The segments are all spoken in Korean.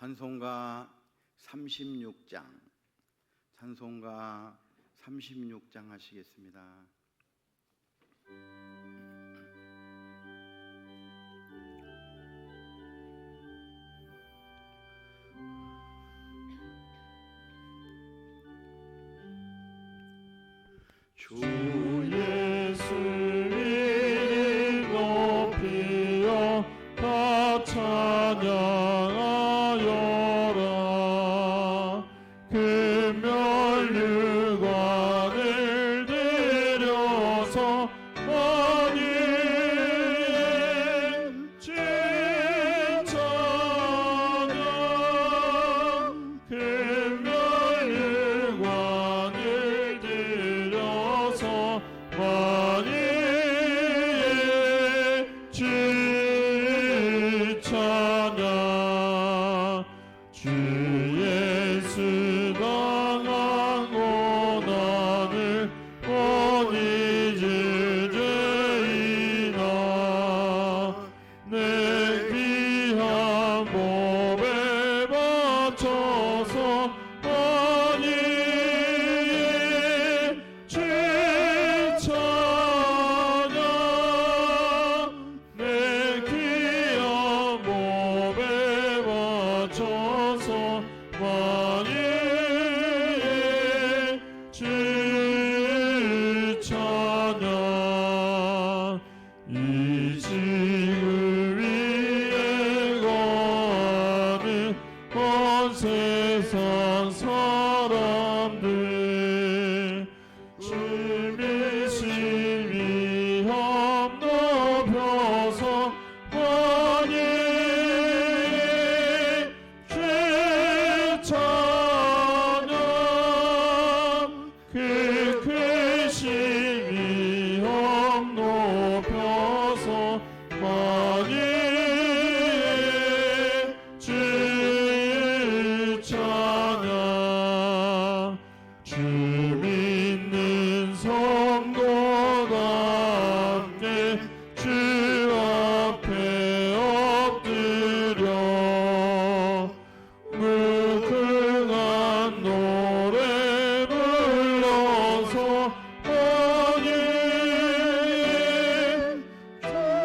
찬송가 36장, 찬송가 36장 하시겠습니다. 주 예수 이름 높이어 다 찬양하여라. 금면류관을 들여서 하늘에 찬양. 금면류관을 들여서 만유의 주 찬양. 주 예수 당한 고난을 원히 지으리이다. 내 귀한 몸에 바쳐서 만유의 주 찬양. 내 귀한 몸에 바쳐서 만유의 주 찬양. 이 지구 위에 거하는 온 세상 사람들 주 믿으신 위엄 높여서 만유의 주 찬양. 그 크신 위엄 높여서 만유의 주 찬양. 주 믿는 성도가 함께 주 앞에 엎드려 무궁한 노래 불러서 만유의 찬양.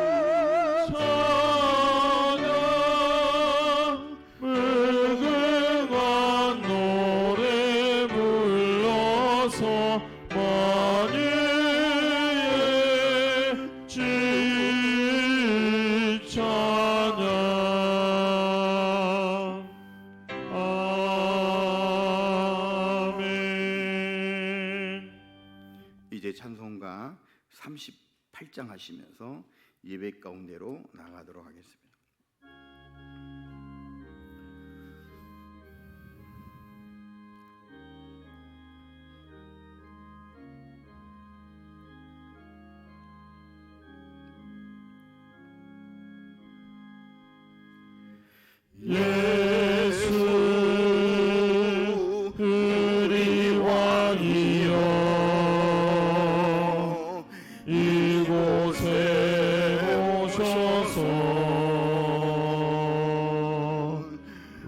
무궁한 노래 불러서 만유의 주 찬양. 아멘. 이제 찬송가 38장 하시면서 예배 가운데로 나가도록 하겠습니다. 예수 우리 왕이여 이곳에 오셔서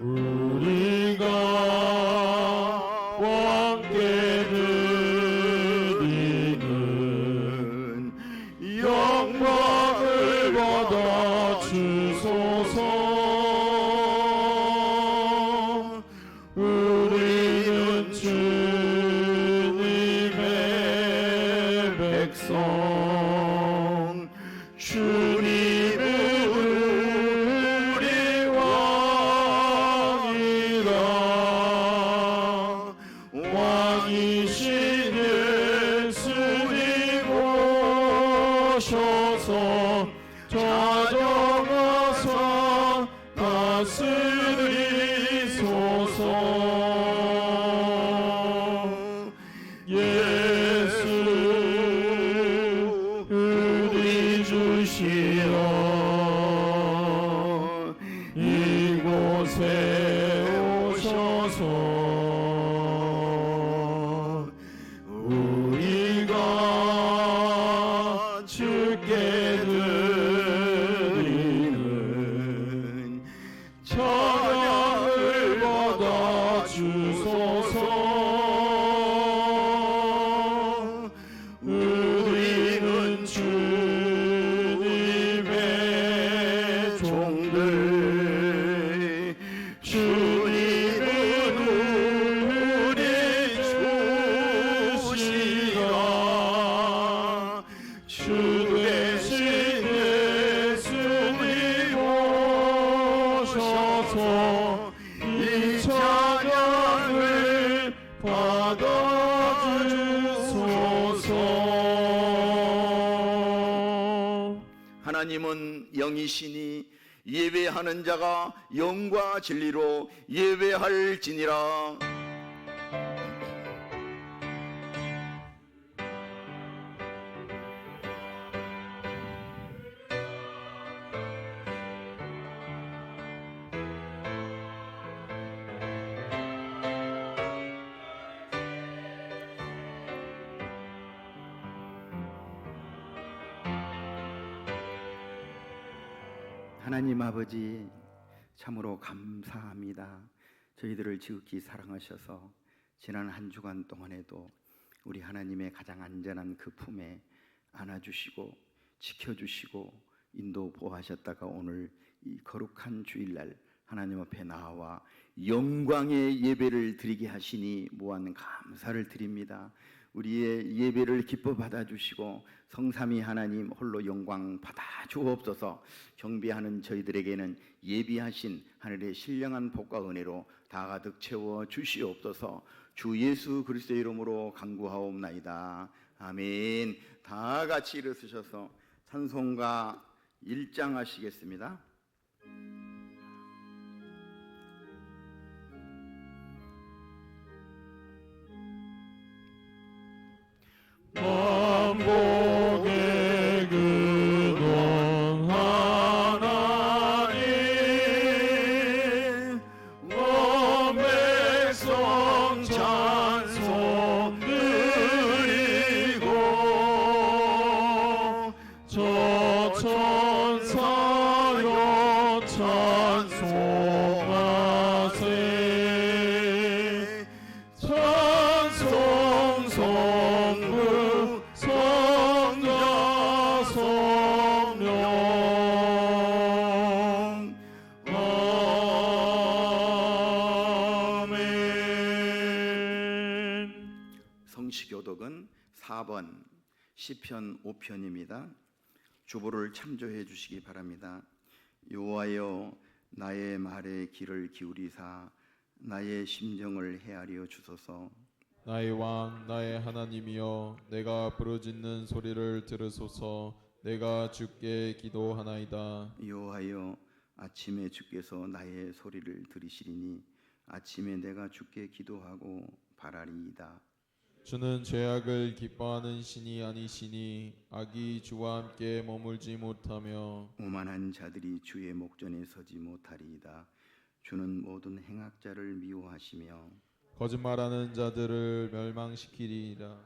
우리가 왕께 드리는 영광을 받아 주소서. 우리는 주님의 백성, 주님은 우리 왕이다. 왕이신 예수님 오셔서 찾아가서 다스리소서. 예수 우리 주시여 이곳에 오셔서 우리가 주께 받아주소서. 하나님은 영이시니 예배하는 자가 영과 진리로 예배할지니라. 하나님 아버지, 참으로 감사합니다. 저희들을 지극히 사랑하셔서 지난 한 주간 동안에도 우리 하나님의 가장 안전한 그 품에 안아주시고 지켜주시고 인도 보호하셨다가 오늘 이 거룩한 주일날 하나님 앞에 나와 영광의 예배를 드리게 하시니 무한 감사를 드립니다. 우리의 예배를 기뻐 받아주시고 성삼위 하나님 홀로 영광 받아 주옵소서. 경배하는 저희들에게는 예비하신 하늘의 신령한 복과 은혜로 다 가득 채워 주시옵소서. 주 예수 그리스도의 이름으로 간구하옵나이다. 아멘. 다 같이 일어서셔서 찬송가 1장 하시겠습니다. 만복의 근원 하나님, 온 백성 찬송 드리고 저 천사여 찬송하세. 찬송 성부 성자 성령 아멘. 성시교독은 4번 시편 5편입니다. 주보를 참조해 주시기 바랍니다. 여호와여, 나의 말에 귀를 기울이사 나의 심정을 헤아려 주소서. 나의 왕 나의 하나님이여, 내가 부르짖는 소리를 들으소서. 내가 주께 기도하나이다. 여호와여, 아침에 주께서 나의 소리를 들으시리니 아침에 내가 주께 기도하고 바라리이다. 주는 죄악을 기뻐하는 신이 아니시니 악이 주와 함께 머물지 못하며 오만한 자들이 주의 목전에 서지 못하리이다. 주는 모든 행악자를 미워하시며 거짓말하는 자들을 멸망시키리이다.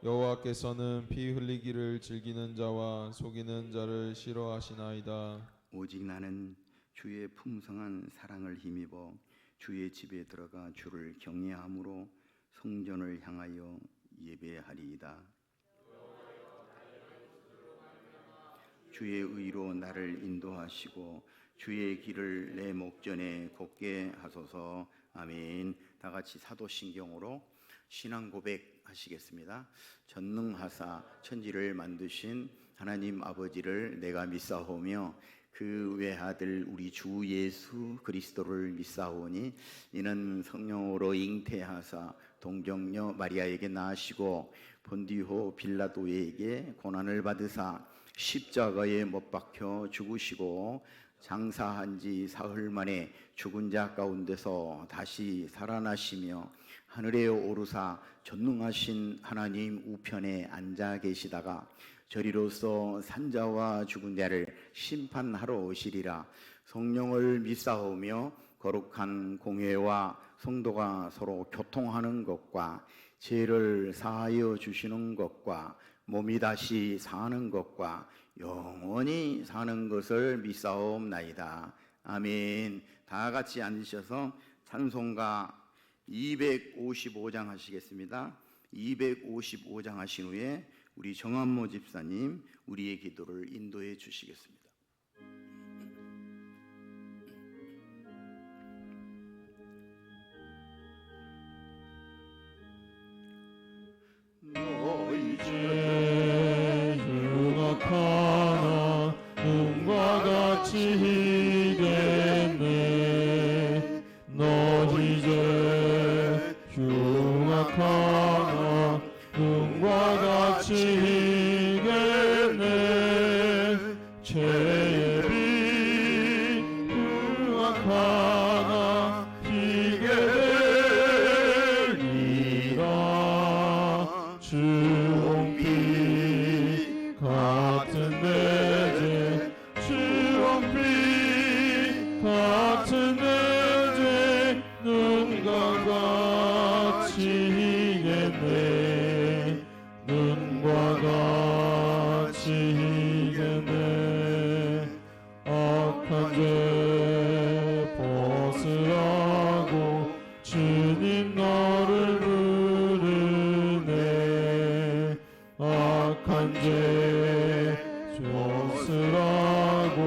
여호와께서는 피 흘리기를 즐기는 자와 속이는 자를 싫어하시나이다. 오직 나는 주의 풍성한 사랑을 힘입어 주의 집에 들어가 주를 경외함으로 성전을 향하여 예배하리이다. 주의 의로 나를 인도하시고 주의 길을 내 목전에 걷게 하소서. 아멘. 다 같이 사도신경으로 신앙 고백 하시겠습니다. 전능하사 천지를 만드신 하나님 아버지를 내가 믿사오며 그 외아들 우리 주 예수 그리스도를 믿사오니 이는 성령으로 잉태하사 동정녀 마리아에게 낳으시고 본디오 빌라도에게 고난을 받으사 십자가에 못 박혀 죽으시고 장사한 지 사흘 만에 죽은 자 가운데서 다시 살아나시며 하늘에 오르사 전능하신 하나님 우편에 앉아 계시다가 저리로서 산자와 죽은 자를 심판하러 오시리라. 성령을 믿사오며 거룩한 공회와 성도가 서로 교통하는 것과 죄를 사하여 주시는 것과 몸이 다시 사는 것과 영원히 사는 것을 믿사옵나이다. 아멘. 다 같이 앉으셔서 찬송가 255장 하시겠습니다. 255장 하신 후에 우리 정한모 집사님 우리의 기도를 인도해 주시겠습니다. 너 이제 유각하나 눈과 같이 희겠네. 너 이제 흉악하나 눈과 같이 희겠네 죄의 빛 흉악하나 희게 되리라 주홍빛 같은 내 죄 주홍빛 같은 내 죄 눈과 같이 희겠네 눈과 같이 희겠네 악한 죄 벗으라고 주님 너를 부르네 악한 죄 벗으라고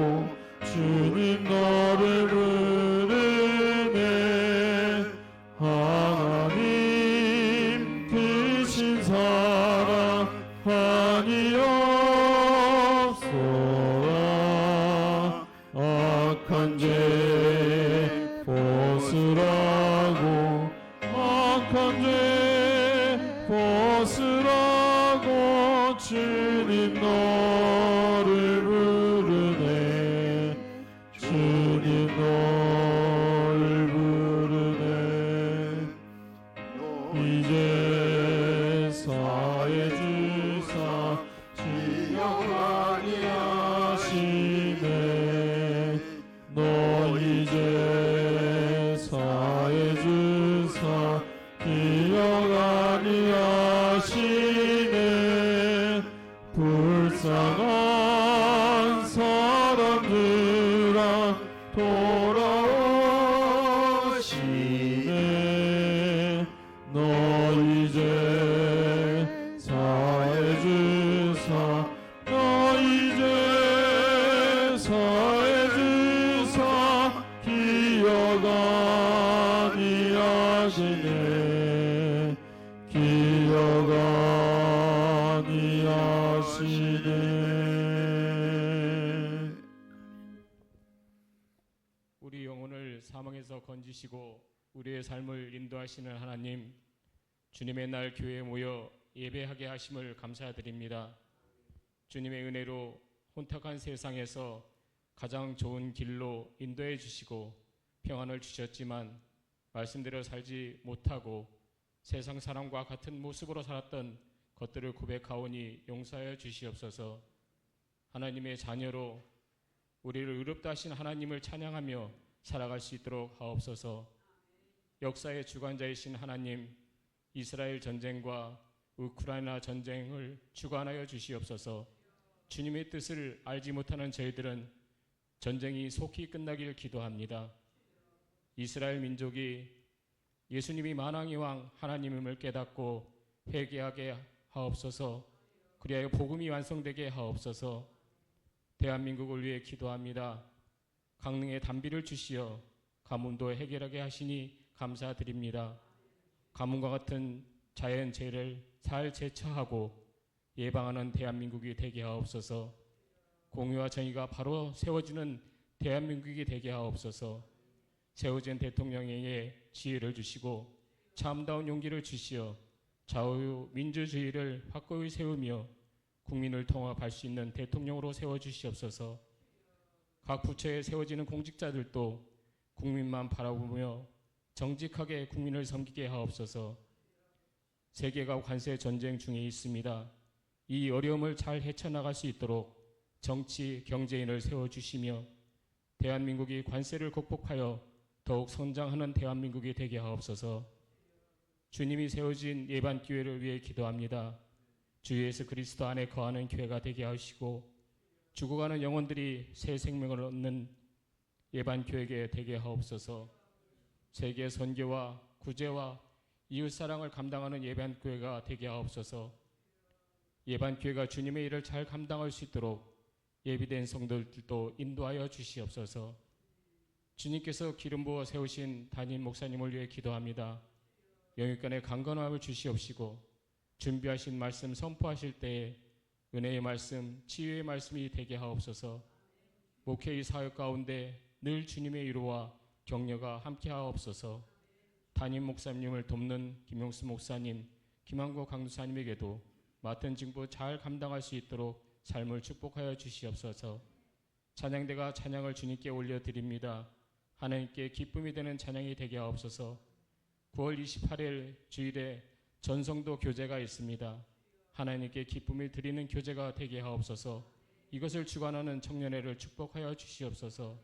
주님 너를 부르네 하나님 크신 사랑 아니옵소라 악한 죄 벗으라고 악한 죄 벗으라고 주님 너를 부르네 주님 너를 부르네 이제 사해 주사 지역 아니하시네 너 이제 사해 주사 기억 아니하시네 불쌍한 사람들아 돌아오시네 너 이제 사해 주사 너 이제 사해 주사 기억 아니하시네 기억 아니하시네 우리 영혼을 사망에서 건지시고 우리의 삶을 인도하시는 하나님, 주님의 날 교회에 모여 예배하게 하심을 감사드립니다. 주님의 은혜로 혼탁한 세상에서 가장 좋은 길로 인도해 주시고 평안을 주셨지만 말씀대로 살지 못하고 세상 사람과 같은 모습으로 살았던 것들을 고백하오니 용서하여 주시옵소서. 하나님의 자녀로 우리를 의롭다 하신 하나님을 찬양하며 살아갈 수 있도록 하옵소서. 역사의 주관자이신 하나님, 이스라엘 전쟁과 우크라이나 전쟁을 주관하여 주시옵소서. 주님의 뜻을 알지 못하는 저희들은 전쟁이 속히 끝나길 기도합니다. 이스라엘 민족이 예수님이 만왕의 왕 하나님임을 깨닫고 회개하게 하옵소서. 그리하여 복음이 완성되게 하옵소서. 대한민국을 위해 기도합니다. 강릉에 단비를 주시어 가뭄도 해결하게 하시니 감사드립니다. 가뭄과 같은 자연재해를 잘 제처하고 예방하는 대한민국이 되게 하옵소서. 공의와 정의가 바로 세워지는 대한민국이 되게 하옵소서. 세워진 대통령에게 지혜를 주시고 참다운 용기를 주시어 자유민주주의를 확고히 세우며 국민을 통합할 수 있는 대통령으로 세워주시옵소서. 각 부처에 세워지는 공직자들도 국민만 바라보며 정직하게 국민을 섬기게 하옵소서. 세계가 관세 전쟁 중에 있습니다. 이 어려움을 잘 헤쳐나갈 수 있도록 정치, 경제인을 세워주시며 대한민국이 관세를 극복하여 더욱 성장하는 대한민국이 되게 하옵소서. 주님이 세워진 예반교회를 위해 기도합니다. 주 예수 그리스도 안에 거하는 교회가 되게 하시고 죽어가는 영혼들이 새 생명을 얻는 예반교회가 되게 하옵소서. 세계 선교와 구제와 이웃사랑을 감당하는 예반교회가 되게 하옵소서. 예반교회가 주님의 일을 잘 감당할 수 있도록 예비된 성도들도 인도하여 주시옵소서. 주님께서 기름 부어 세우신 담임 목사님을 위해 기도합니다. 영육간의 강건함을 주시옵시고 준비하신 말씀 선포하실 때에 은혜의 말씀, 치유의 말씀이 되게 하옵소서. 목회의 사역 가운데 늘 주님의 위로와 격려가 함께 하옵소서. 담임 목사님을 돕는 김용수 목사님, 김한국 강도사님에게도 맡은 직무 잘 감당할 수 있도록 삶을 축복하여 주시옵소서. 찬양대가 찬양을 주님께 올려드립니다. 하나님께 기쁨이 되는 찬양이 되게 하옵소서. 9월 28일 주일에 전성도 교제가 있습니다. 하나님께 기쁨을 드리는 교제가 되게 하옵소서. 이것을 주관하는 청년회를 축복하여 주시옵소서.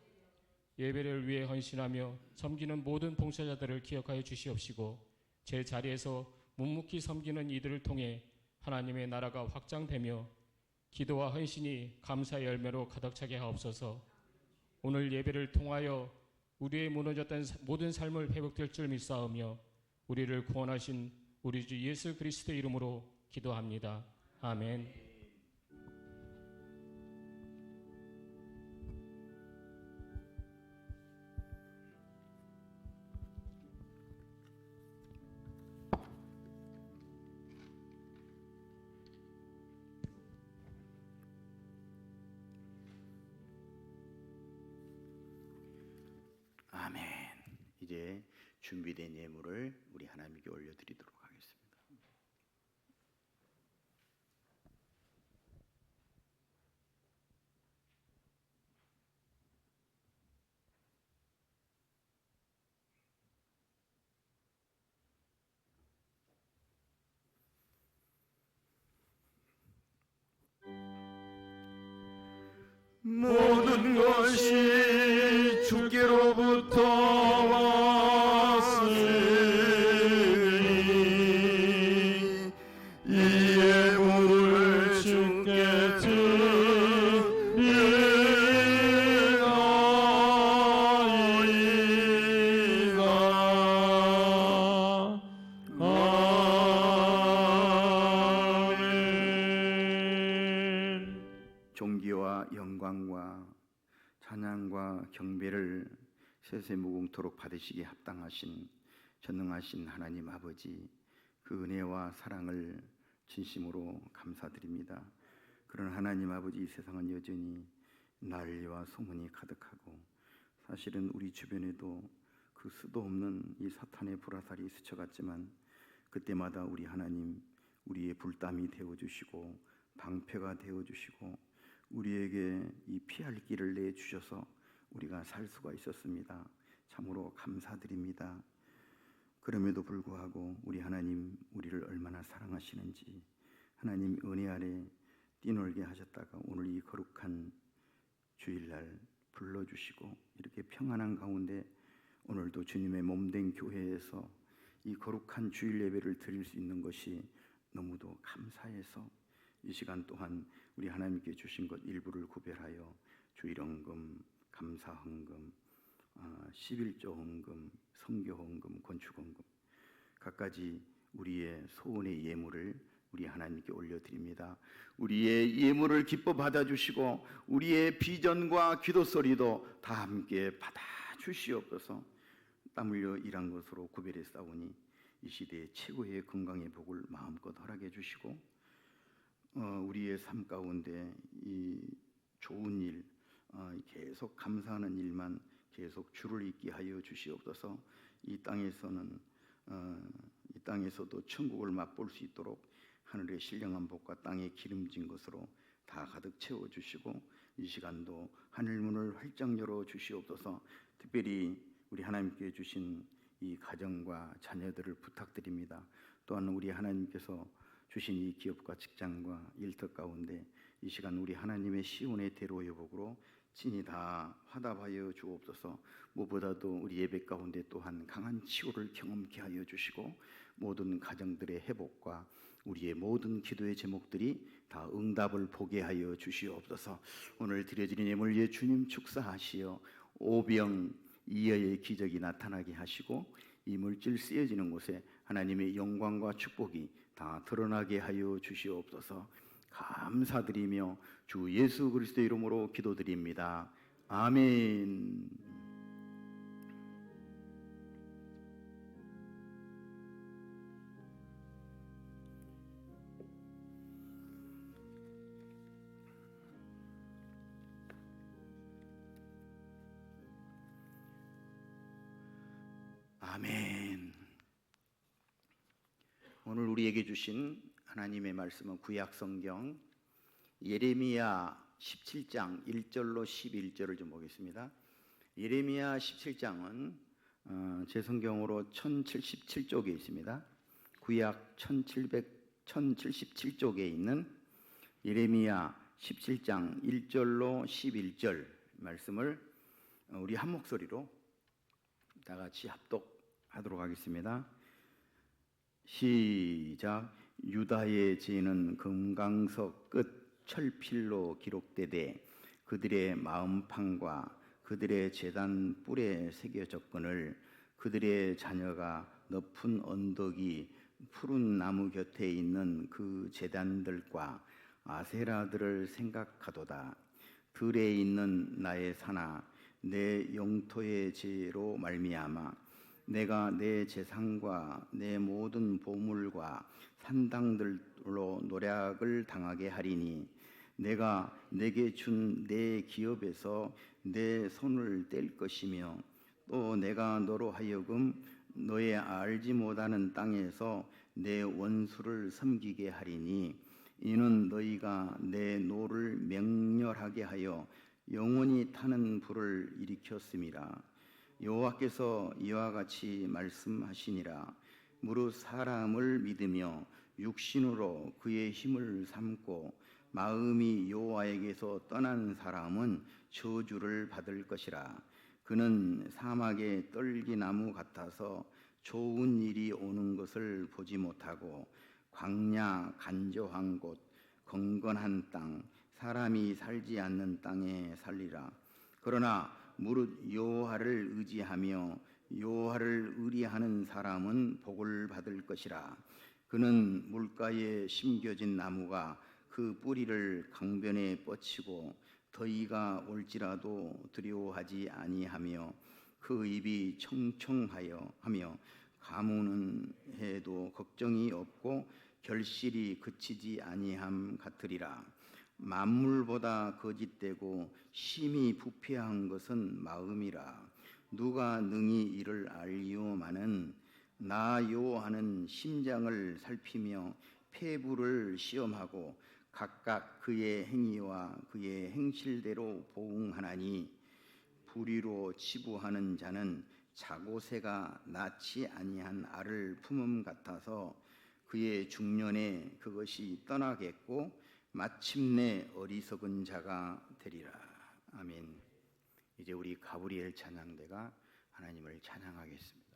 예배를 위해 헌신하며 섬기는 모든 봉사자들을 기억하여 주시옵시고 제 자리에서 묵묵히 섬기는 이들을 통해 하나님의 나라가 확장되며 기도와 헌신이 감사의 열매로 가득 차게 하옵소서. 오늘 예배를 통하여 우리의 무너졌던 모든 삶을 회복될 줄 믿사오며 우리를 구원하신 우리 주 예수 그리스도의 이름으로 기도합니다. 아멘. 아멘. 이제 준비된 예물을 우리 하나님께 올려드리도록 하겠습니다. 모든 것이 주께로부터 왔으니 이 예물을 주께 드리나이다. 아멘. 존귀와 영광과 찬양과 경배를 세세무궁토록 받으시기에 합당하신 전능하신 하나님 아버지, 그 은혜와 사랑을 진심으로 감사드립니다. 그런 하나님 아버지, 이 세상은 여전히 난리와 소문이 가득하고 사실은 우리 주변에도 그 수도 없는 이 사탄의 불화살이 스쳐갔지만 그때마다 우리 하나님 우리의 불담이 되어주시고 방패가 되어주시고 우리에게 이 피할 길을 내주셔서 우리가 살 수가 있었습니다. 참으로 감사드립니다. 그럼에도 불구하고 우리 하나님 우리를 얼마나 사랑하시는지, 하나님 은혜 아래 뛰놀게 하셨다가 오늘 이 거룩한 주일날 불러주시고 이렇게 평안한 가운데 오늘도 주님의 몸된 교회에서 이 거룩한 주일 예배를 드릴 수 있는 것이 너무도 감사해서 이 시간 동안 우리 하나님께 주신 것 일부를 구별하여 주일헌금, 감사헌금, 11조 헌금, 선교헌금, 건축헌금 각가지 우리의 소원의 예물을 우리 하나님께 올려드립니다. 우리의 예물을 기뻐 받아주시고 우리의 비전과 기도 소리도 다 함께 받아주시옵소서. 땀 흘려 일한 것으로 구별해 싸우니 이 시대의 최고의 건강의 복을 마음껏 허락해 주시고 우리의 삶 가운데 이 좋은 일, 계속 감사하는 일만 계속 주를 잇게 하여 주시옵소서. 이 땅에서도 천국을 맛볼 수 있도록 하늘의 신령한 복과 땅의 기름진 것으로 다 가득 채워주시고 이 시간도 하늘문을 활짝 열어 주시옵소서. 특별히 우리 하나님께 주신 이 가정과 자녀들을 부탁드립니다. 또한 우리 하나님께서 주신 이 기업과 직장과 일터 가운데 이 시간 우리 하나님의 시온의 대로 여복으로 친히 다 화답하여 주옵소서. 무엇보다도 우리 예배 가운데 또한 강한 치유를 경험케 하여 주시고 모든 가정들의 회복과 우리의 모든 기도의 제목들이 다 응답을 보게 하여 주시옵소서. 오늘 드려지는 예물 예 주님 축사하시어 오병이어의 기적이 나타나게 하시고 이 물질 쓰여지는 곳에 하나님의 영광과 축복이 다 드러나게 하여 주시옵소서. 감사드리며 주 예수 그리스도의 이름으로 기도드립니다. 아멘. 아멘. 오늘 우리에게 주신 하나님의 말씀은 구약 성경 예레미야 17장 1절로 11절을 좀 보겠습니다. 예레미야 17장은 제 성경으로 1077쪽에 있습니다. 구약 1077쪽에 있는 예레미야 17장 1절로 11절 말씀을 우리 한 목소리로 다 같이 합독하도록 하겠습니다. 시작. 유다의 죄는 금강석 끝 철필로 기록되되 그들의 마음판과 그들의 제단 뿔에 새겨졌거늘 그들의 자녀가 높은 언덕이 푸른 나무 곁에 있는 그 제단들과 아세라들을 생각하도다. 들에 있는 나의 산아 내 영토의 죄로 말미암아 내가 내 재산과 내 모든 보물과 산당들로 노략을 당하게 하리니 내가 내게 준 내 기업에서 내 손을 뗄 것이며 또 내가 너로 하여금 너의 알지 못하는 땅에서 내 원수를 섬기게 하리니 이는 너희가 내 노를 맹렬하게 하여 영원히 타는 불을 일으켰음이라. 여호와께서 이와 같이 말씀하시니라. 무릇 사람을 믿으며 육신으로 그의 힘을 삼고 마음이 여호와에게서 떠난 사람은 저주를 받을 것이라. 그는 사막의 떨기나무 같아서 좋은 일이 오는 것을 보지 못하고 광야 간조한 곳 건건한 땅 사람이 살지 않는 땅에 살리라. 그러나 무릇 여호와를 의지하며 여호와를 의리하는 사람은 복을 받을 것이라. 그는 물가에 심겨진 나무가 그 뿌리를 강변에 뻗치고 더위가 올지라도 두려워하지 아니하며 그 입이 청청하여 하며 가무는 해도 걱정이 없고 결실이 그치지 아니함 같으리라. 만물보다 거짓되고 심히 부패한 것은 마음이라. 누가 능히 이를 알리오마는 나 여호와는 심장을 살피며 폐부를 시험하고 각각 그의 행위와 그의 행실대로 보응하나니 불의로 치부하는 자는 자고새가 낳지 아니한 알을 품음 같아서 그의 중년에 그것이 떠나겠고 마침내 어리석은 자가 되리라. 아멘. 이제 우리 가브리엘 찬양대가 하나님을 찬양하겠습니다.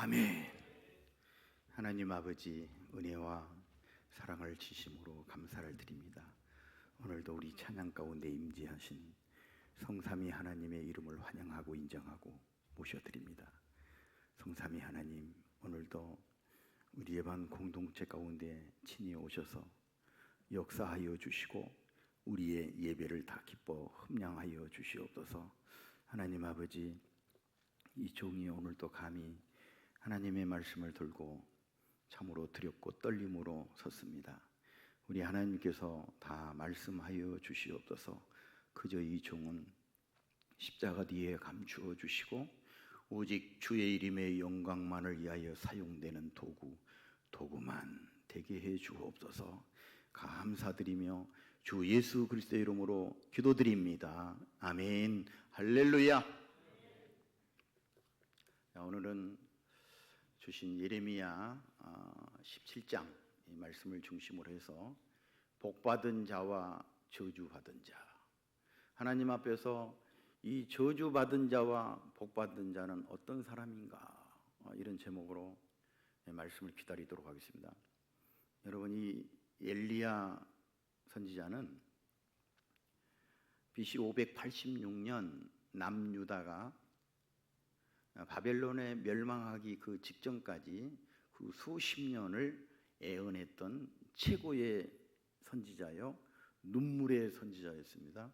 아멘. 하나님 아버지, 은혜와 사랑을 지심으로 감사를 드립니다. 오늘도 우리 찬양 가운데 임재하신 성삼위 하나님의 이름을 환영하고 인정하고 모셔드립니다. 성삼위 하나님, 오늘도 우리 예반 공동체 가운데 친히 오셔서 역사하여 주시고 우리의 예배를 다 기뻐 흠양하여 주시옵소서. 하나님 아버지, 이 종이 오늘도 감히 하나님의 말씀을 들고 참으로 두렵고 떨림으로 섰습니다. 우리 하나님께서 다 말씀하여 주시옵소서. 그저 이 종은 십자가 뒤에 감추어 주시고 오직 주의 이름의 영광만을 위하여 사용되는 도구만 되게 해 주옵소서. 감사드리며 주 예수 그리스도의 이름으로 기도드립니다. 아멘. 할렐루야. 오늘은 주신 예레미야 17장 이 말씀을 중심으로 해서 복받은 자와 저주받은 자, 하나님 앞에서 이 저주받은 자와 복받은 자는 어떤 사람인가, 이런 제목으로 말씀을 기다리도록 하겠습니다. 여러분, 이 엘리야 선지자는 BC 586년 남유다가 바벨론에 멸망하기 그 직전까지 그 수십 년을 애언했던 최고의 선지자요, 눈물의 선지자였습니다.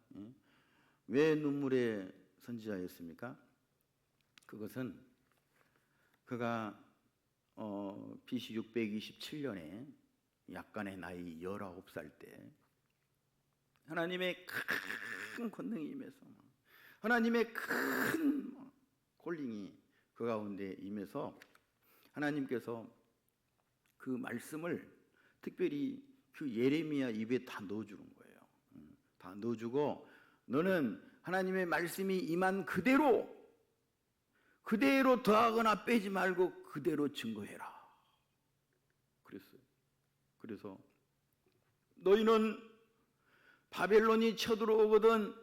왜 눈물의 선지자였습니까? 그것은 그가 BC 627년에 약간의 나이 19살 때 하나님의 큰 권능이 임해서, 하나님의 큰 콜링이 그 가운데 임해서 하나님께서 그 말씀을 특별히 그 예레미야 입에 다 넣어주는 거예요. 다 넣어주고, 너는 하나님의 말씀이 임한 그대로 더하거나 빼지 말고 그대로 증거해라. 그랬어요. 그래서 너희는 바벨론이 쳐들어오거든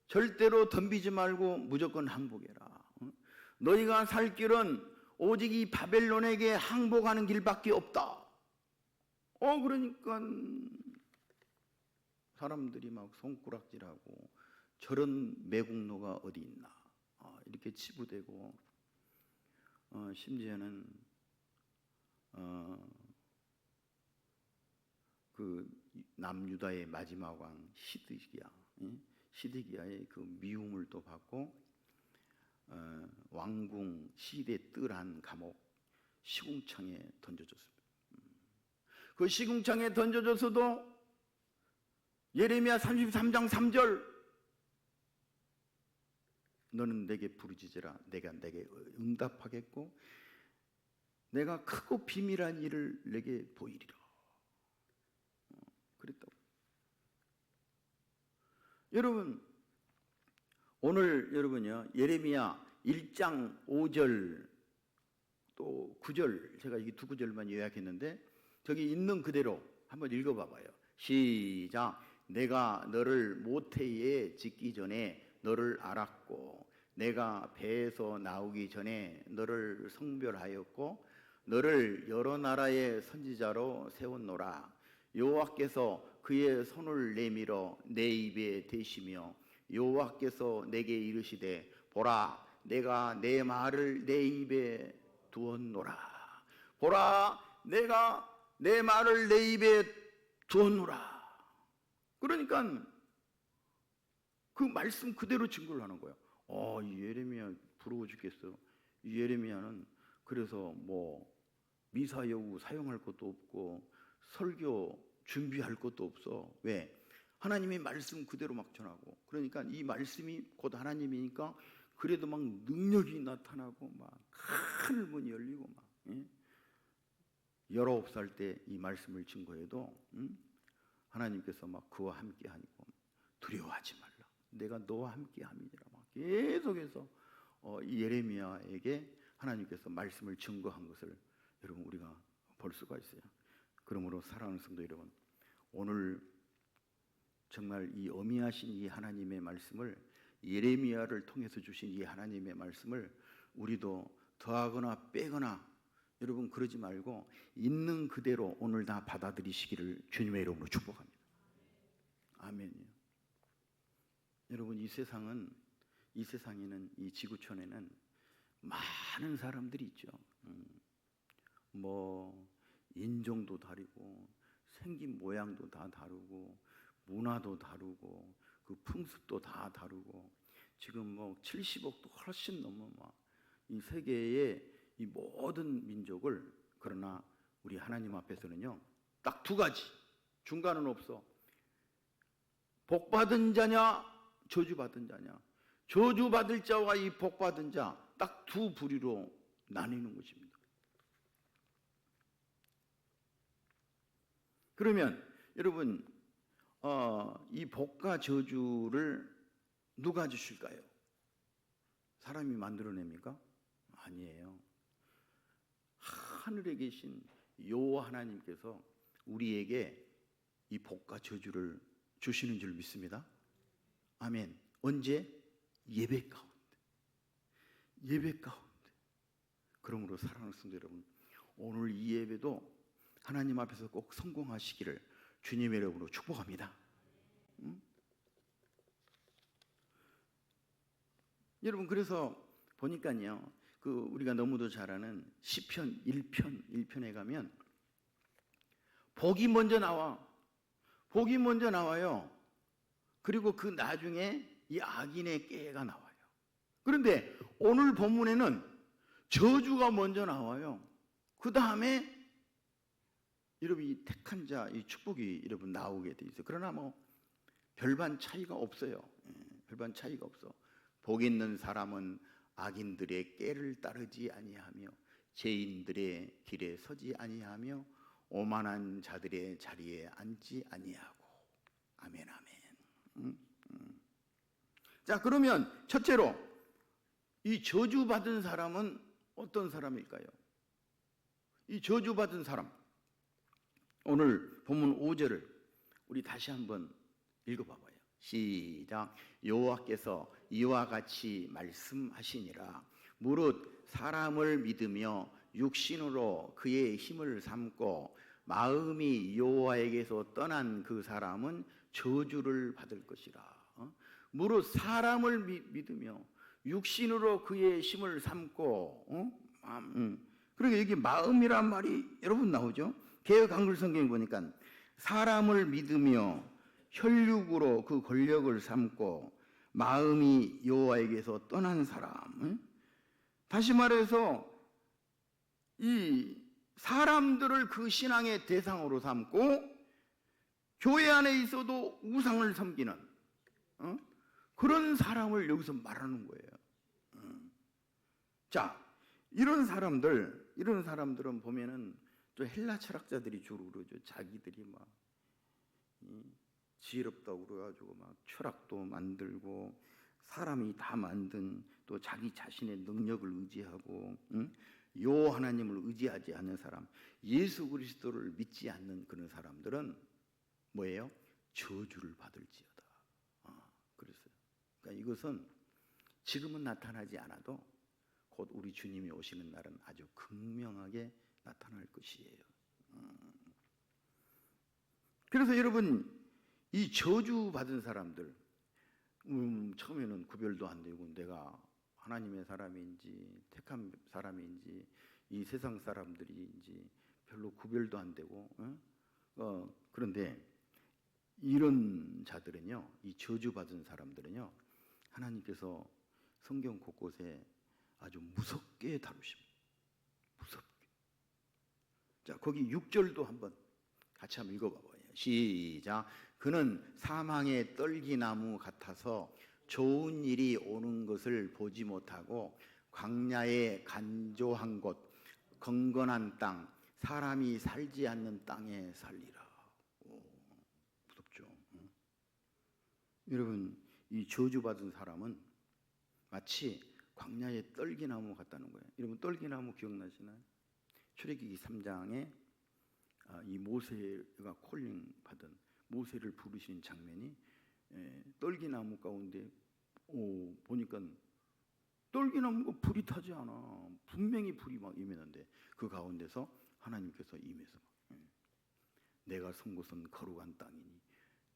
절대로 덤비지 말고 무조건 항복해라. 너희가 살 길은 오직 이 바벨론에게 항복하는 길밖에 없다. 그러니까 사람들이 막 손가락질하고 저런 매국노가 어디 있나, 이렇게 치부되고, 심지어는 그 남유다의 마지막 왕 시드기야의 그 미움을 또 받고 왕궁 시대 뜰한 감옥 시궁창에 던져졌습니다. 그 시궁창에 던져져서도 예레미야 33장 3절, 너는 내게 부르짖으라 내가 내게 응답하겠고 내가 크고 비밀한 일을 내게 보이리라. 그랬다고. 여러분, 오늘 여러분요, 예레미야 1장 5절 또 9절, 제가 이 두 구절만 요약했는데 저기 있는 그대로 한번 읽어봐봐요. 시작. 내가 너를 모태에 짓기 전에 너를 알았고 내가 배에서 나오기 전에 너를 성별하였고 너를 여러 나라의 선지자로 세웠노라. 여호와께서 그의 손을 내밀어 내 입에 대시며 여호와께서 내게 이르시되 보라 내가 내 말을 내 입에 두었노라. 보라 내가 내 말을 내 입에 두었노라. 그러니까 그 말씀 그대로 증거를 하는 거예요. 이 예레미야 부러워 죽겠어. 이 예레미야는 그래서 뭐 미사 여구 사용할 것도 없고 설교 준비할 것도 없어. 왜? 하나님의 말씀 그대로 막 전하고. 그러니까 이 말씀이 곧 하나님이니까 그래도 막 능력이 나타나고 막 하늘문이 열리고 막 19살 때 이 말씀을 증거해도 하나님께서 막 그와 함께 하니까 두려워하지 말라. 내가 너와 함께 함이니라. 막 계속해서 이 예레미야에게 하나님께서 말씀을 증거한 것을 여러분 우리가 볼 수가 있어요. 그러므로 사랑하는 성도 여러분, 오늘 정말 이 어미하신 이 하나님의 말씀을, 예레미야를 통해서 주신 이 하나님의 말씀을 우리도 더하거나 빼거나 여러분 그러지 말고 있는 그대로 오늘 다 받아들이시기를 주님의 이름으로 축복합니다. 아멘이요. 여러분 이 세상에는 이 지구촌에는 많은 사람들이 있죠. 뭐 인종도 다르고 생긴 모양도 다 다르고 문화도 다르고 그 풍습도 다 다르고 지금 뭐 70억도 훨씬 넘어 막 이 세계의 이 모든 민족을 그러나 우리 하나님 앞에서는요 딱 두 가지 중간은 없어. 복 받은 자냐 저주 받은 자냐. 저주 받을 자와 이 복 받은 자 딱 두 부류로 나뉘는 것입니다. 그러면 여러분 이 복과 저주를 누가 주실까요? 사람이 만들어냅니까? 아니에요. 하늘에 계신 여호와 하나님께서 우리에게 이 복과 저주를 주시는 줄 믿습니다. 아멘. 언제? 예배 가운데. 예배 가운데. 그러므로 사랑하는 성도 여러분, 오늘 이 예배도 하나님 앞에서 꼭 성공하시기를 주님의 이름으로 축복합니다. 여러분 그래서 보니까요, 그 우리가 너무도 잘 아는 시편 1편에 가면 복이 먼저 나와. 복이 먼저 나와요. 그리고 그 나중에 이 악인의 깨가 나와요. 그런데 오늘 본문에는 저주가 먼저 나와요. 그 다음에 여러분 이 택한 자 이 축복이 여러분 나오게 돼 있어요. 그러나 뭐 별반 차이가 없어요. 별반 차이가 없어. 복 있는 사람은 악인들의 깨를 따르지 아니하며 죄인들의 길에 서지 아니하며 오만한 자들의 자리에 앉지 아니하고. 아멘 아멘. 자 그러면 첫째로 이 저주받은 사람은 어떤 사람일까요? 이 저주받은 사람, 오늘 본문 5절을 우리 다시 한번 읽어봐봐요. 시작. 여호와께서 이와 같이 말씀하시니라. 무릇 사람을 믿으며 육신으로 그의 힘을 삼고 마음이 여호와에게서 떠난 그 사람은 저주를 받을 것이라. 무릇 사람을 믿으며 육신으로 그의 힘을 삼고 그러니까 여기 마음이란 말이 여러분 나오죠. 개역 한글 성경에 보니까 사람을 믿으며 혈육으로 그 권력을 삼고 마음이 여호와에게서 떠난 사람. 다시 말해서 이 사람들을 그 신앙의 대상으로 삼고 교회 안에 있어도 우상을 섬기는 그런 사람을 여기서 말하는 거예요. 자, 이런 사람들은 보면은 또 헬라 철학자들이 주로 그러죠. 자기들이 막 지혜롭다고 그래가지고 막 철학도 만들고 사람이 다 만든 또 자기 자신의 능력을 의지하고 요 하나님을 의지하지 않는 사람, 예수 그리스도를 믿지 않는 그런 사람들은 뭐예요? 저주를 받을지어다. 그랬어요. 그러니까 이것은 지금은 나타나지 않아도 곧 우리 주님이 오시는 날은 아주 극명하게 나타날 것이에요. 그래서 여러분 이 저주 받은 사람들 처음에는 구별도 안 되고 내가 하나님의 사람인지 택한 사람인지 이 세상 사람들인지 별로 구별도 안 되고 그런데 이런 자들은요, 이 저주 받은 사람들은요, 하나님께서 성경 곳곳에 아주 무섭게 다루십니다. 무섭게. 자, 거기 6절도 한번 같이 한번 읽어봐봐요. 시작. 그는 사망의 떨기나무 같아서 좋은 일이 오는 것을 보지 못하고 광야의 간조한 곳, 건건한 땅, 사람이 살지 않는 땅에 살리라. 무섭죠. 여러분, 이 저주받은 사람은 마치 광야의 떨기나무 같다는 거예요. 여러분 떨기나무 기억나시나요? 출애굽기 3장에 이 모세가 콜링 받은 모세를 부르신 장면이 떨기나무 가운데 보니까 떨기나무가 불이 타지 않아. 분명히 불이 막 임했는데 그 가운데서 하나님께서 임해서 내가 선 곳은 거룩한 땅이니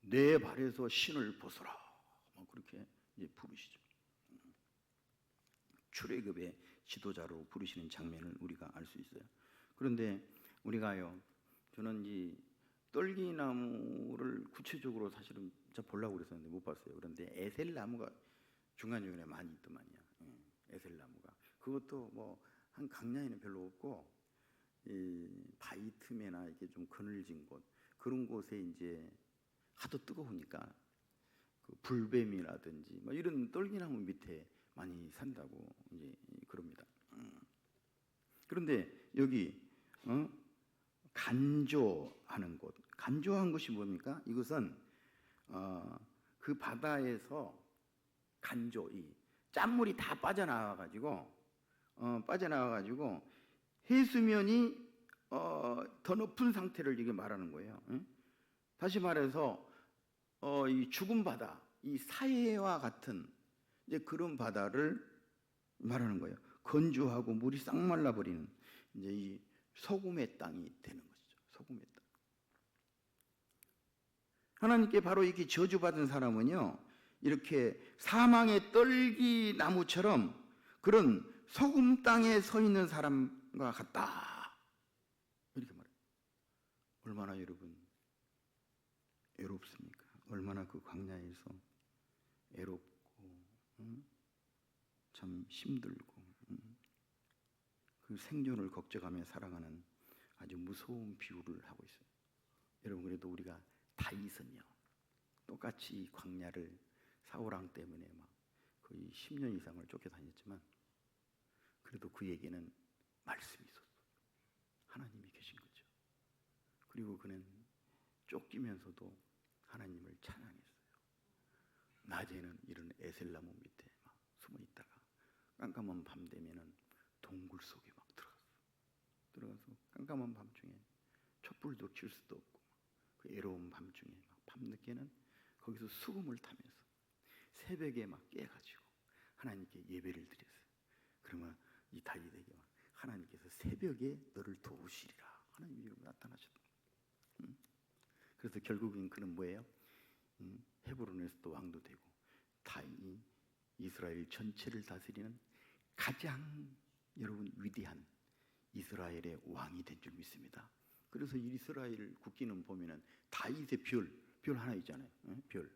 내 발에서 신을 벗어라. 막 그렇게 이제 부르시죠. 출애굽의 지도자로 부르시는 장면을 우리가 알 수 있어요. 그런데 우리가요, 저는 이 떨기나무를 구체적으로 사실은 진짜 보려고 그랬었는데 못 봤어요. 그런데 에셀나무가 중간중간에 많이 있더만요. 에셀나무가 그것도 뭐 한 강야에는 별로 없고 이 바위 틈에나 이게 좀 그늘진 곳 그런 곳에 이제 하도 뜨거우니까 그 불뱀이라든지 뭐 이런 떨기나무 밑에 많이 산다고 이제 그럽니다. 그런데 여기 간조하는 곳, 간조한 곳이 뭡니까? 이것은 그 바다에서 간조, 이 짠물이 다 빠져나와가지고 해수면이 더 높은 상태를 이게 말하는 거예요. 다시 말해서 이 죽은 바다, 이 사해와 같은 이제 그런 바다를 말하는 거예요. 건조하고 물이 싹 말라버리는 이제 이 소금의 땅이 되는 것이죠. 소금의 땅. 하나님께 바로 이렇게 저주받은 사람은요, 이렇게 사망의 떨기나무처럼 그런 소금 땅에 서 있는 사람과 같다. 이렇게 말해요. 얼마나 여러분 외롭습니까? 얼마나 그 광야에서 외롭고 참 힘들고 그 생존을 걱정하며 살아가는 아주 무서운 비유를 하고 있어요. 여러분, 그래도 우리가 다윗은요 똑같이 이 광야를 사울왕 때문에 막 거의 10년 이상을 쫓겨다녔지만 그래도 그에게는 말씀이 있었어요. 하나님이 계신 거죠. 그리고 그는 쫓기면서도 하나님을 찬양했어요. 낮에는 이런 에셀나무 밑에 막 숨어 있다가 깜깜한 밤 되면은 동굴 속에 막 들어가서 깜깜한 밤중에 촛불도 켤 수도 없고 그 외로운 밤중에 막 밤늦게는 거기서 수금을 타면서 새벽에 막 깨가지고 하나님께 예배를 드렸어요. 그러면 이 다윗에게 하나님께서 새벽에 너를 도우시리라 하나님이 이렇게 나타나셨다. 그래서 결국엔 그는 뭐예요? 헤브론에서도 왕도 되고 다윗이 이스라엘 전체를 다스리는 가장 여러분 위대한 이스라엘의 왕이 된 줄 믿습니다. 그래서 이스라엘 국기는 보면은 다윗의 별 하나 있잖아요. 별.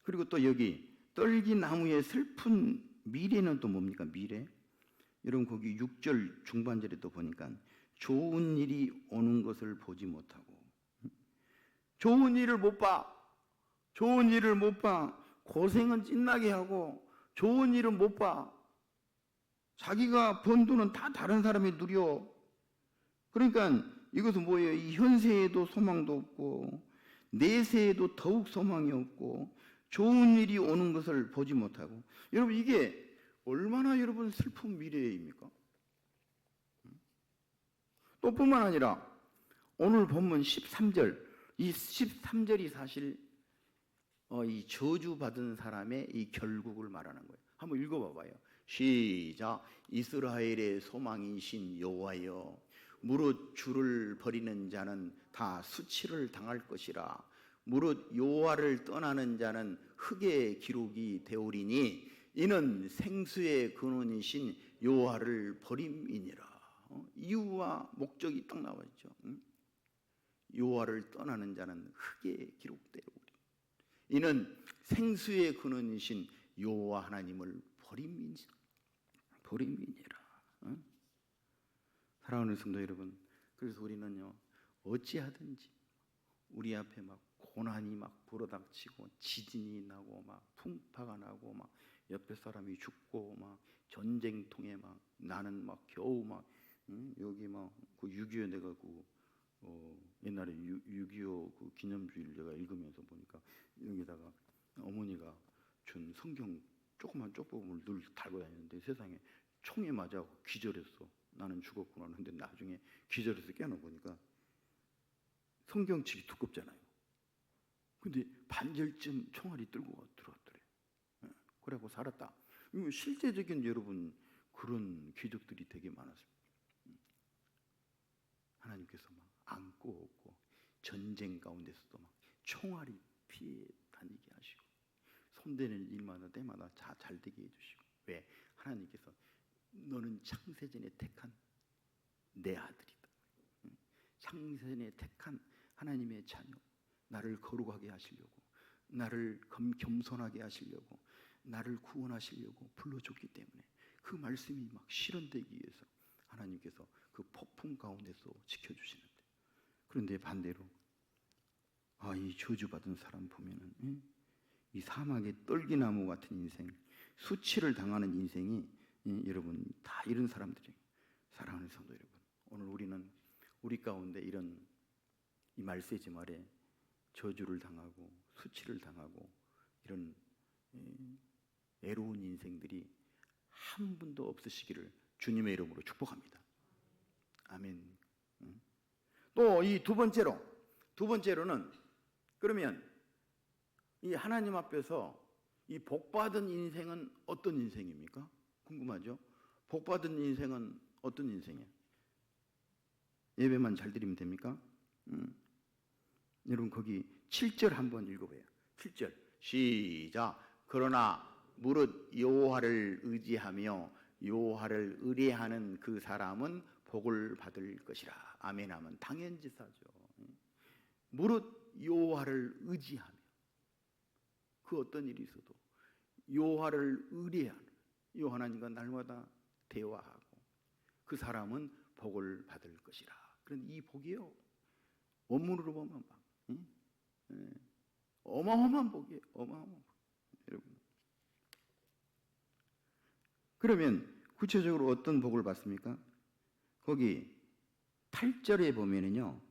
그리고 또 여기 떨기나무의 슬픈 미래는 또 뭡니까? 미래. 여러분 거기 6절 중반절에도 보니까 좋은 일이 오는 것을 보지 못하고 좋은 일을 못 봐. 좋은 일을 못 봐. 고생은 찐나게 하고 좋은 일은 못 봐. 자기가 번 돈은 다 다른 사람이 누려. 그러니까 이것은 뭐예요? 이 현세에도 소망도 없고 내세에도 더욱 소망이 없고 좋은 일이 오는 것을 보지 못하고. 여러분 이게 얼마나 여러분 슬픈 미래입니까? 또 뿐만 아니라 오늘 본문 13절, 이 13절이 사실 이 저주받은 사람의 이 결국을 말하는 거예요. 한번 읽어봐봐요. 시작. 이스라엘의 소망이신 여호와여, 무릇 주를 버리는 자는 다 수치를 당할 것이라. 무릇 여호와를 떠나는 자는 흙의 기록이 되오리니 이는 생수의 근원이신 여호와를 버림이니라. 이유와 목적이 딱 나와 있죠. 여호와를 떠나는 자는 흙에 기록되오리. 이는 생수의 근원이신 여호와 하나님을 버림이니라. 사랑하는 성도 여러분, 그래서 우리는요 어찌하든지 우리 앞에 막 고난이 막 불어닥치고 지진이 나고 막 풍파가 나고 막 옆에 사람이 죽고 막 전쟁통에 막 나는 막 겨우 막 여기 막 그 6.25 내가 그 옛날에 6.25 그 기념주일 내가 읽으면서 보니까 여기다가 어머니가 준 성경 조그만 쪽부분을 늘 달고 다녔는데 세상에 총에 맞아 기절했어. 나는 죽었구나 하는데 나중에 기절해서 깨어나 보니까 성경책이 두껍잖아요. 근데 반절쯤 총알이 들고 들어왔더래. 그래고 살았다. 이거 실제적인 여러분 그런 기적들이 되게 많았습니다. 하나님께서 막 안고 오고 전쟁 가운데서도 막 총알이 피해 다니게 하시고 손대는 일마다 때마다 잘 되게 해주시고. 왜? 하나님께서 너는 창세전에 택한 내 아들이다. 창세전에 택한 하나님의 자녀, 나를 거룩하게 하시려고, 나를 겸손하게 하시려고, 나를 구원하시려고 불러줬기 때문에 그 말씀이 막 실현되기 위해서 하나님께서 그 폭풍 가운데서 지켜주시는데, 그런데 반대로 이 저주받은 사람 보면은 이 사막의 떨기나무 같은 인생, 수치를 당하는 인생이 여러분 다 이런 사람들이에요. 사랑하는 성도 여러분, 오늘 우리는 우리 가운데 이런 이 말세지 말에 저주를 당하고 수치를 당하고 이런 애로운 인생들이 한 분도 없으시기를 주님의 이름으로 축복합니다. 아멘. 또 이 두 번째로는 그러면 이 하나님 앞에서 이 복받은 인생은 어떤 인생입니까? 궁금하죠? 복받은 인생은 어떤 인생이에요? 예배만 잘 드리면 됩니까? 여러분 거기 7절 한번 읽어봐요. 7절 시작. 그러나 무릇 여호와를 의지하며 여호와를 의뢰하는 그 사람은 복을 받을 것이라. 아멘 하면 당연지사죠. 무릇 여호와를 의지하며, 그 어떤 일이 있어도 여호와를 의뢰하는, 여호와 하나님과 날마다 대화하고 그 사람은 복을 받을 것이라. 그런데 이 복이요, 원문으로 보면 막 어마어마한 복이에요. 어마어마한 복. 여러분, 그러면 구체적으로 어떤 복을 받습니까? 거기 8절에 보면은요,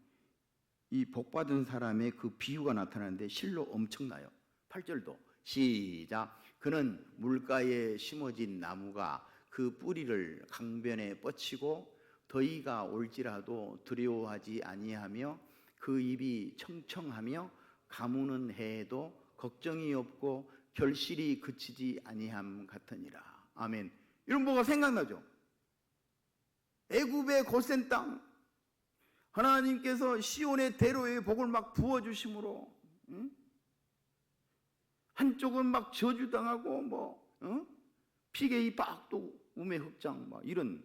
이 복받은 사람의 그 비유가 나타나는데 실로 엄청나요. 8절도 시작. 그는 물가에 심어진 나무가 그 뿌리를 강변에 뻗치고 더위가 올지라도 두려워하지 아니하며 그 잎이 청청하며 가무는 해에도 걱정이 없고 결실이 그치지 아니함 같으니라. 아멘. 이런 뭐가 생각나죠? 애굽의 고센 땅, 하나님께서 시온의 대로의 복을 막 부어주심으로 한쪽은 막 저주당하고 피개이 빡도 우매 흑장 막 이런,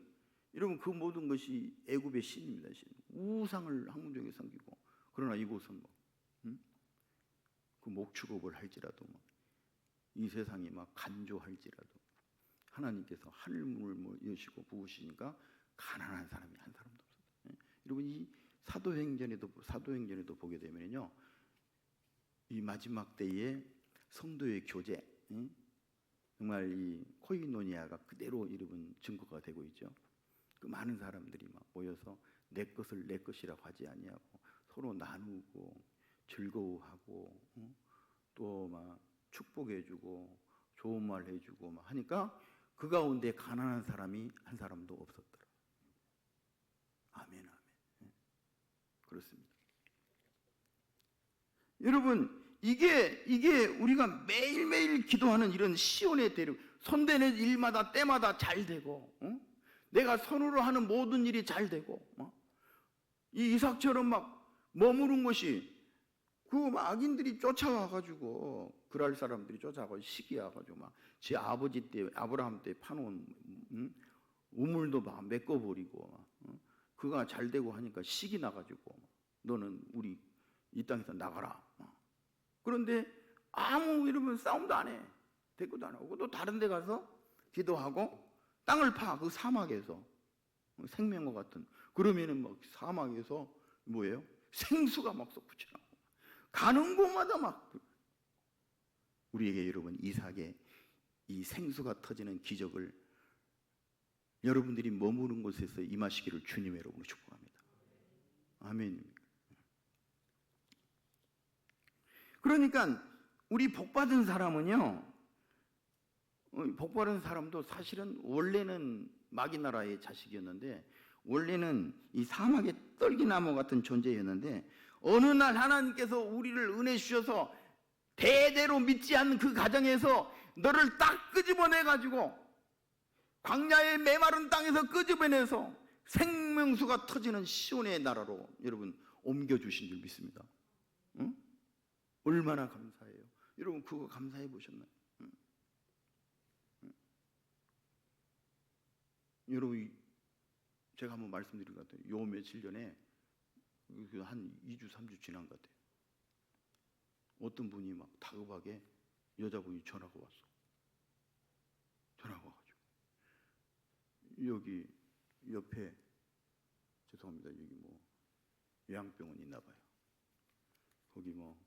여러분 그 모든 것이 애굽의 신입니다. 신. 우상을 항문적에 섬기고, 그러나 이곳은 그 목축업을 할지라도 이 세상이 막 간조할지라도 하나님께서 하늘문을 여시고 부으시니까 가난한 사람이 한 사람도 없어요. 여러분 이 사도행전에도 보게 되면요, 이 마지막 때에 성도의 교제, 정말 이 코이노니아가 그대로 여러분 증거가 되고 있죠. 그 많은 사람들이 막 모여서 내 것을 내 것이라고 하지 아니하고 서로 나누고 즐거워하고 또 막 축복해주고 좋은 말 해주고 막 하니까 그 가운데 가난한 사람이 한 사람도 없었더라. 아멘, 아멘. 그렇습니다. 여러분 이게 우리가 매일매일 기도하는 이런 시온의 대륙, 손대는 일마다 때마다 잘 되고, 내가 손으로 하는 모든 일이 잘 되고, 이 이삭처럼 막 머무른 것이 그 악인들이 쫓아와가지고, 그랄 사람들이 쫓아와가지고 시기와가지고 막 제 아버지 때 아브라함 때 파놓은 우물도 막 메꿔버리고, 그가 잘 되고 하니까 시기 나가지고 너는 우리 이 땅에서 나가라. 그런데 아무 이러면 싸움도 안 해. 대꾸도 안 하고 또 다른 데 가서 기도하고 땅을 파. 그 사막에서 생명과 같은, 그러면은 막 사막에서 뭐예요? 생수가 막 솟구치나 가는 곳마다 막. 우리에게 여러분 이삭의 이 생수가 터지는 기적을 여러분들이 머무는 곳에서 임하시기를 주님의 이름으로 축복합니다. 아멘. 그러니까 우리 복받은 사람은요, 복받은 사람도 사실은 원래는 마귀 나라의 자식이었는데 원래는 이 사막의 떨기나무 같은 존재였는데 어느 날 하나님께서 우리를 은혜 주셔서 대대로 믿지 않는 그 가정에서 너를 딱 끄집어내 가지고 광야의 메마른 땅에서 끄집어내서 생명수가 터지는 시온의 나라로 여러분 옮겨주신 줄 믿습니다. 응? 얼마나 감사해요. 여러분 그거 감사해 보셨나요? 응? 응? 여러분 제가 한번 말씀드린 것 같아요. 요 며칠 전에 한 2주 3주 지난 것 같아요. 어떤 분이 막 다급하게 여자분이 전화가 왔어. 전화가 와가지고 여기 옆에 죄송합니다. 여기 뭐 요양병원 있나 봐요. 거기 뭐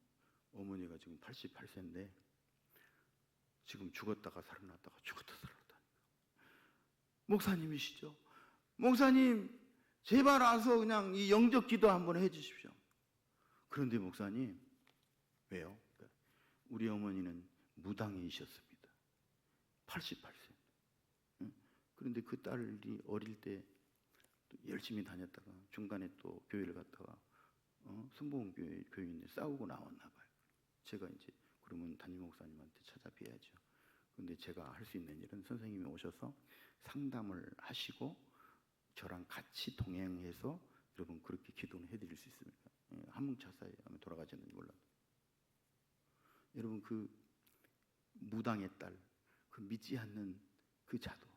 어머니가 지금 88세인데 지금 죽었다가 살아났다가 죽었다 살아났다니까. 목사님이시죠? 목사님 제발 와서 그냥 이 영접 기도 한번 해주십시오. 그런데 목사님 왜요? 우리 어머니는 무당이셨습니다. 88세. 그런데 그 딸이 어릴 때 열심히 다녔다가 중간에 또 교회를 갔다가 순복음교회 교인들 싸우고 나왔나 봐요. 제가 이제 그러면 담임 목사님한테 찾아뵈야죠. 그런데 제가 할 수 있는 일은 선생님이 오셔서 상담을 하시고 저랑 같이 동행해서 여러분 그렇게 기도는 해드릴 수 있습니다. 한뭉차사에 아마 돌아가셨는지 몰라도 여러분 그 무당의 딸, 그 믿지 않는 그 자도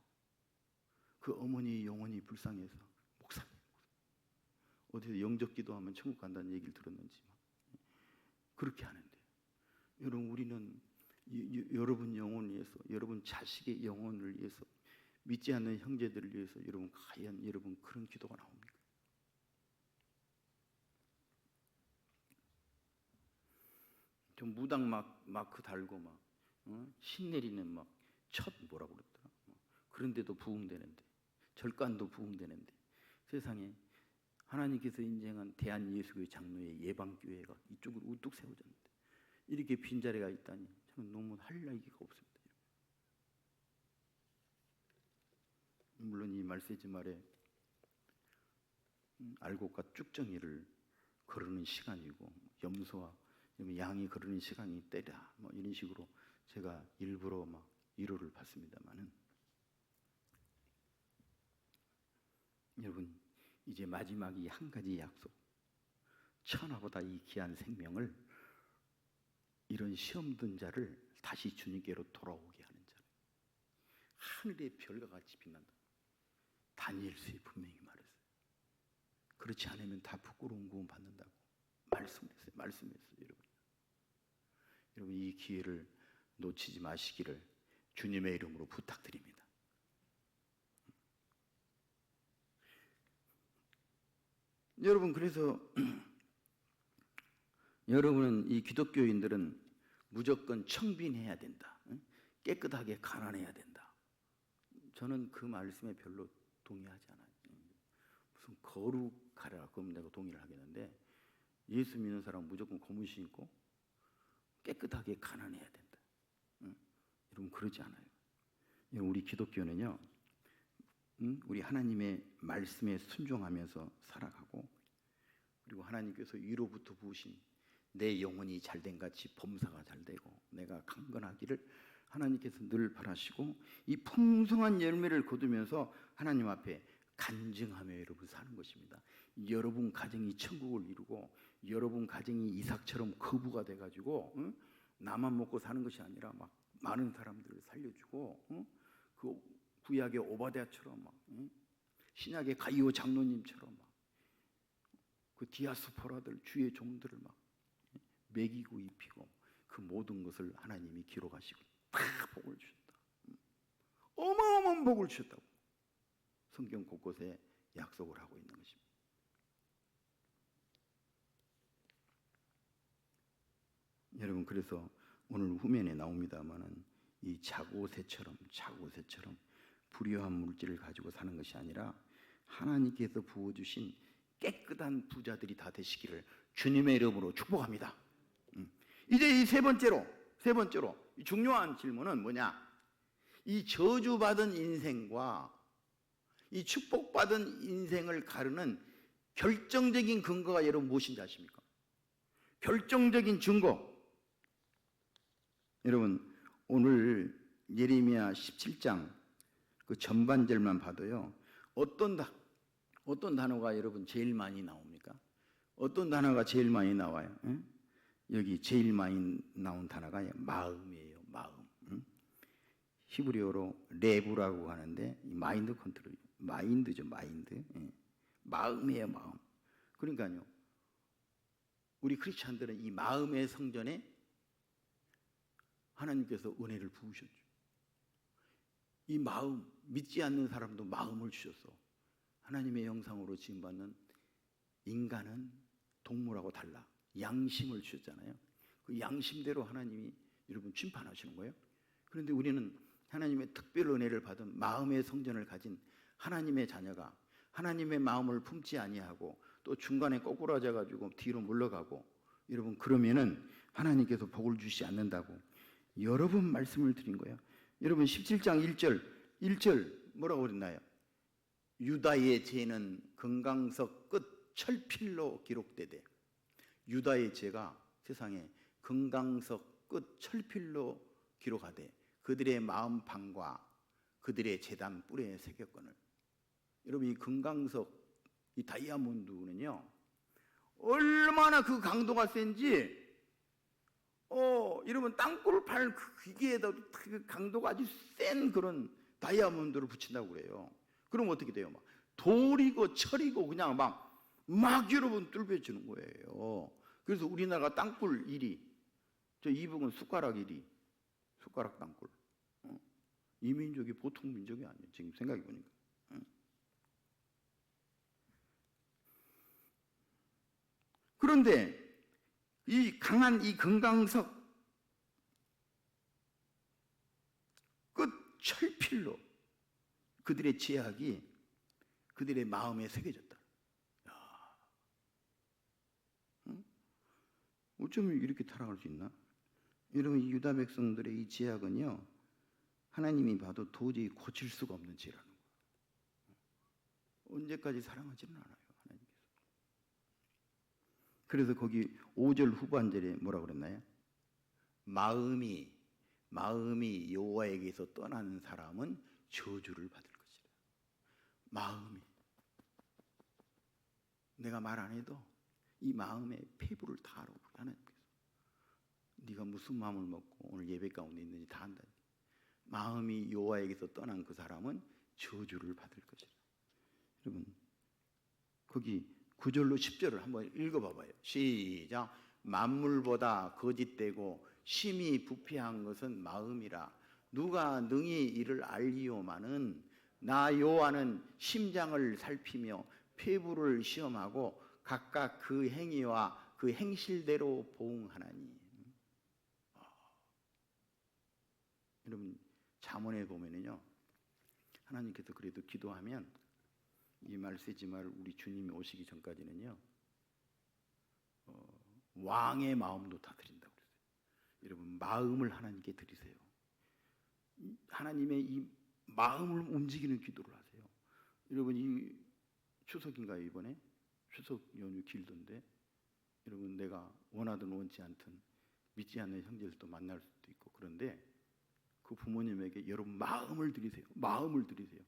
그 어머니의 영혼이 불쌍해서 목사님 어디서 영접 기도하면 천국 간다는 얘기를 들었는지 그렇게 하는데 여러분 우리는 여러분 영혼을 위해서 여러분 자식의 영혼을 위해서 믿지 않는 형제들을 위해서 여러분 과연 여러분 그런 기도가 나옵니까? 좀 무당 마크 달고 막 신내리는 막 첫 뭐라고 그랬더라. 그런데도 부흥되는데 절간도 부흥되는데 세상에 하나님께서 인정한 대한예수교회 장로의 예방교회가 이쪽으로 우뚝 세워졌는데 이렇게 빈자리가 있다니 저는 너무 할 얘기가 없습니다. 물론 이 말세지 말에 알곡과 쭉정이를 거르는 시간이고 염소와 양이 거르는 시간이 때라 뭐 이런 식으로 제가 일부러 막 위로를 받습니다만은 여러분 이제 마지막이 한 가지 약속 천하보다 이 귀한 생명을 이런 시험 든 자를 다시 주님께로 돌아오게 하는 자 하늘의 별과 같이 빛난다. 다니엘서에 분명히 말했어요. 그렇지 않으면 다 부끄러운 구원 받는다고 말씀했어요. 여러분 이 기회를 놓치지 마시기를 주님의 이름으로 부탁드립니다. 여러분 그래서 여러분은 이 기독교인들은 무조건 청빈해야 된다. 깨끗하게 가난해야 된다. 저는 그 말씀에 별로 동의하지 않아요. 무슨 거룩하라 그러면 내가 동의를 하겠는데 예수 믿는 사람은 무조건 고무 신고 깨끗하게 가난해야 된다. 여러분 그러지 않아요. 우리 기독교는요. 우리 하나님의 말씀에 순종하면서 살아가고 그리고 하나님께서 위로부터 부으신 내 영혼이 잘된 같이 범사가 잘되고 내가 강건하기를 하나님께서 늘 바라시고 이 풍성한 열매를 거두면서 하나님 앞에 간증하며 여러분 사는 것입니다. 여러분 가정이 천국을 이루고 여러분 가정이 이삭처럼 거부가 돼가지고 나만 먹고 사는 것이 아니라 막 많은 사람들을 살려주고 그 구약의 오바댜처럼 막 신약의 가이오 장로님처럼 막 그 디아스포라들 주의 종들을 막 먹이고 입히고 그 모든 것을 하나님이 기록하시고 다 복을 주셨다. 어마어마한 복을 주셨다고 성경 곳곳에 약속을 하고 있는 것입니다. 여러분 그래서 오늘 후면에 나옵니다마는 이 자고새처럼 불의한 물질을 가지고 사는 것이 아니라 하나님께서 부어주신 깨끗한 부자들이 다 되시기를 주님의 이름으로 축복합니다. 이제 이 세 번째로 중요한 질문은 뭐냐? 이 저주받은 인생과 이 축복받은 인생을 가르는 결정적인 근거가 여러분 무엇인지 아십니까? 결정적인 증거. 여러분 오늘 예레미야 17장 그 전반절만 봐도요. 어떤 단어가 여러분 제일 많이 나옵니까? 어떤 단어가 제일 많이 나와요? 응? 여기 제일 많이 나온 단어가 마음이에요. 마음. 응? 히브리어로 레브라고 하는데 마인드 컨트롤, 마인드죠. 마인드. 예. 마음이에요. 마음. 그러니까요. 우리 크리스찬들은 이 마음의 성전에 하나님께서 은혜를 부으셨죠. 이 마음, 믿지 않는 사람도 마음을 주셔서 하나님의 형상으로 지음받는 인간은 동물하고 달라 양심을 주셨잖아요. 그 양심대로 하나님이 여러분 심판하시는 거예요. 그런데 우리는 하나님의 특별 은혜를 받은 마음의 성전을 가진 하나님의 자녀가 하나님의 마음을 품지 아니하고 또 중간에 꼬꾸라져 가지고 뒤로 물러가고 여러분 그러면은 하나님께서 복을 주시지 않는다고 여러 번 말씀을 드린 거예요. 여러분 17장 1절 뭐라고 그랬나요? 유다의 죄는 금강석 끝 철필로 기록되되 유다의 죄가 세상에 금강석 끝 철필로 기록하되 그들의 마음판과 그들의 재단 뿔에 새겼거늘. 여러분 이 금강석 이 다이아몬드는요 얼마나 그 강도가 센지 여러분 땅굴 팔 그 기계에다 그 강도가 아주 센 그런 다이아몬드를 붙인다고 그래요. 그럼 어떻게 돼요? 막 돌이고 철이고 그냥 막 여러분 뚫려지는 거예요. 그래서 우리나라가 땅굴 1위, 저 이북은 숟가락 1위, 숟가락 땅굴. 이 민족이 보통 민족이 아니에요. 지금 생각해 보니까. 그런데 이 강한 이 금강석 끝 철필로 그들의 제약이 그들의 마음에 새겨졌다. 어쩌면 이렇게 타락할 수 있나? 여러분 이 유다 백성들의 이 제약은요 하나님이 봐도 도저히 고칠 수가 없는 죄라는 거예요. 언제까지 사랑하지는 않아요 하나님께서. 그래서 거기 5절 후반절에 뭐라고 그랬나요? 마음이 여호와에게서 떠나는 사람은 저주를 받을 것이라. 마음이 내가 말 안 해도 이 마음의 폐부를 다 알아 하나님께서. 네가 무슨 마음을 먹고 오늘 예배 가운데 있는지 다 안다. 마음이 여호와에게서 떠난 그 사람은 저주를 받을 것이라. 여러분 거기 9절로 10절을 한번 읽어봐봐요. 시작. 만물보다 거짓되고 심히 부패한 것은 마음이라. 누가 능히 이를 알리오마는 나 여호와는 심장을 살피며 폐부를 시험하고 각각 그 행위와 그 행실대로 보응하나니. 여러분 잠언에 보면은요 하나님께서 그래도 기도하면 이 말 쓰지 말 우리 주님이 오시기 전까지는요 왕의 마음도 다 드린다고 그랬어요. 여러분 마음을 하나님께 드리세요. 하나님의 이 마음을 움직이는 기도를 하세요. 여러분 이 추석인가요? 이번에 추석 연휴 길던데 여러분 내가 원하든 원치 않든 믿지 않는 형제들도 만날 수도 있고 그런데 그 부모님에게 여러분 마음을 드리세요. 마음을 드리세요.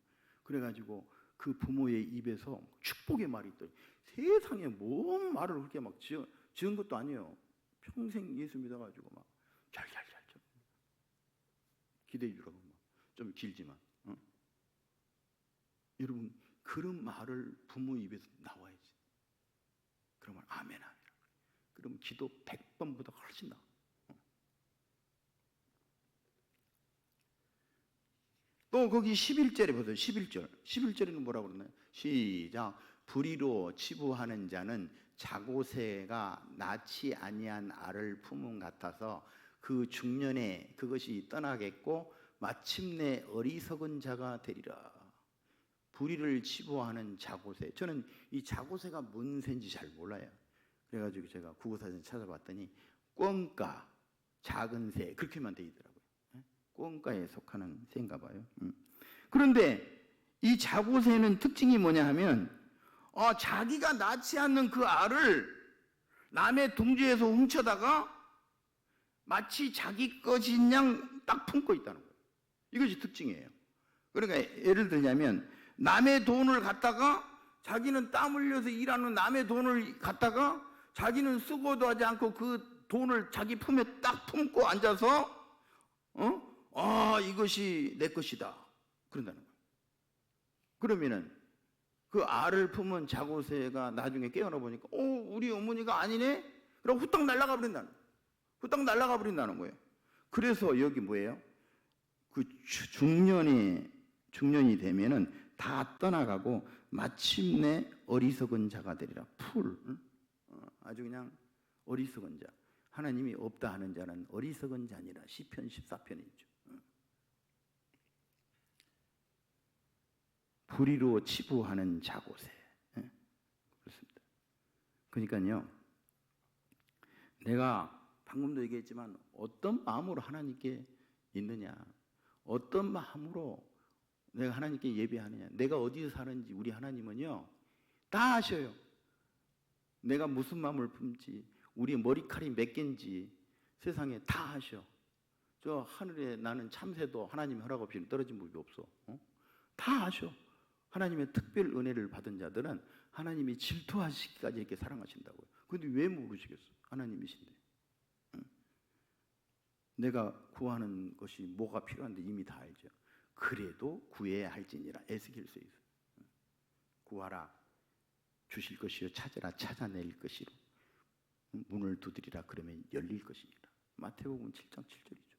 그래가지고 그 부모의 입에서 축복의 말이 있더라고요. 세상에 뭔 말을 그렇게 막 지은 것도 아니에요. 평생 예수 믿어가지고 막 잘 기대해 주라고 막 좀 길지만 여러분 그런 말을 부모 입에서 나와야지. 그러면 아멘. 그러면 기도 100번보다 훨씬 나아. 또 거기 11절에 보세요. 11절에는 뭐라고 그러나요? 시작. 불의로 치부하는 자는 자고새가 낳지 아니한 알을 품은 같아서 그 중년에 그것이 떠나겠고 마침내 어리석은 자가 되리라. 불의를 치부하는 자고새. 저는 이 자고새가 뭔 새인지 잘 몰라요. 그래가지고 제가 국어사전 찾아봤더니 꿩가, 작은 새 그렇게만 돼 있더라고요. 꿩가에 속하는 새인가 봐요. 그런데 이 자고새는 특징이 뭐냐 하면 자기가 낳지 않는 그 알을 남의 둥지에서 훔쳐다가 마치 자기 것인 양 딱 품고 있다는 거예요. 이것이 특징이에요. 그러니까 예를 들자면 남의 돈을 갖다가 자기는 땀 흘려서 일하는 남의 돈을 갖다가 자기는 쓰고도 하지 않고 그 돈을 자기 품에 딱 품고 앉아서 이것이 내 것이다 그런다는 거예요. 그러면은 그 알을 품은 자고새가 나중에 깨어나 보니까 우리 어머니가 아니네? 그럼 후딱 날아가 버린다는 거예요. 후딱 날아가 버린다는 거예요. 그래서 여기 뭐예요? 그 중년이 되면은 다 떠나가고 마침내 어리석은 자가 되리라. 아주 그냥 어리석은 자. 하나님이 없다 하는 자는 어리석은 자니라. 시편 14편에 있죠. 불의로 치부하는 자고새. 그렇습니다. 그러니까요, 내가 방금도 얘기했지만 어떤 마음으로 하나님께 있느냐, 어떤 마음으로 내가 하나님께 예배하느냐, 내가 어디서 사는지 우리 하나님은요 다 아셔요. 내가 무슨 마음을 품지, 우리 머리칼이 몇 개인지 세상에 다 아셔. 저 하늘에 나는 참새도 하나님 허락 없이 떨어진 법이 없어. 다 아셔. 하나님의 특별 은혜를 받은 자들은 하나님이 질투하시기까지 이렇게 사랑하신다고요. 그런데 왜 모르시겠어? 하나님이신데. 내가 구하는 것이 뭐가 필요한데 이미 다 알죠. 그래도 구해야 할지니라. 에스겔서 있어. 구하라 주실 것이요, 찾으라 찾아낼 것이로, 문을 두드리라 그러면 열릴 것이니라. 마태복음 7장 7절이죠.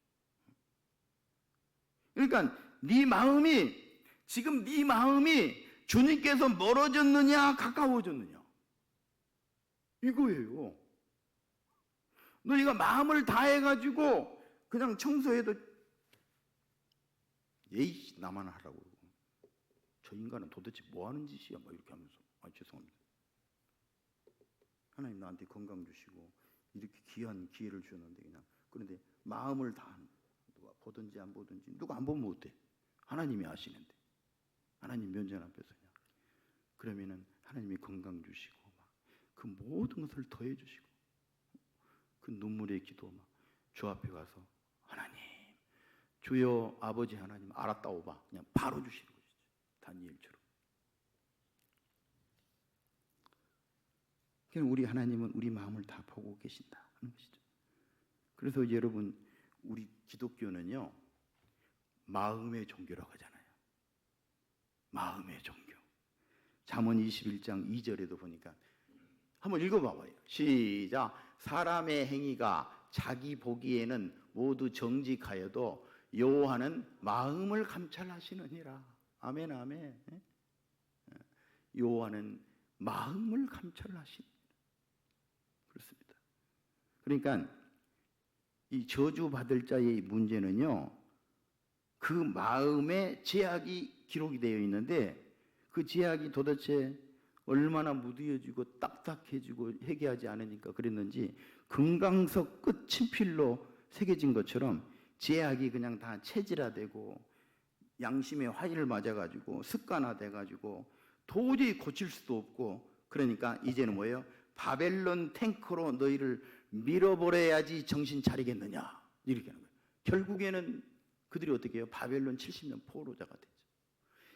그러니까 지금 네 마음이 주님께서 멀어졌느냐 가까워졌느냐 이거예요. 너희가 마음을 다해가지고 그냥 청소해도 에이 나만 하라고, 저 인간은 도대체 뭐 하는 짓이야 막 이렇게 하면서 죄송합니다. 하나님 나한테 건강 주시고 이렇게 귀한 기회를 주셨는데 그런데 마음을 다하는, 누가 보든지 안 보든지, 누가 안 보면 어때? 하나님이 아시는데, 하나님 면전 앞에서 그러면은 하나님이 건강 주시고 그 모든 것을 더해 주시고 그 눈물의 기도 주 앞에 가서 하나님 주여 아버지 하나님 알았다오바 그냥 바로 주시는 것이죠. 다니엘처럼. 우리 하나님은 우리 마음을 다 보고 계신다 하는 것이죠. 그래서 여러분 우리 기독교는요 마음의 종교라고 하잖아요. 마음의 종교. 잠언 21장 2절에도 보니까 한번 읽어봐봐요. 시작. 사람의 행위가 자기 보기에는 모두 정직하여도 여호와는 마음을 감찰하시느니라. 아멘 아멘. 여호와는 마음을 감찰하시느니라. 그렇습니다. 그러니까 이 저주받을 자의 문제는요 그 마음에 제약이 기록이 되어 있는데 그 제약이 도대체 얼마나 무뎌지고 딱딱해지고 회개하지 않으니까 그랬는지 금강석 끝 친필로 새겨진 것처럼 제약이 그냥 다 체질화되고 양심의 화의를 맞아가지고 습관화돼가지고 도저히 고칠 수도 없고, 그러니까 이제는 뭐예요? 바벨론 탱크로 너희를 밀어버려야지 정신 차리겠느냐 이렇게 하는 거예요. 결국에는 그들이 어떻게 해요? 바벨론 70년 포로자가 되죠.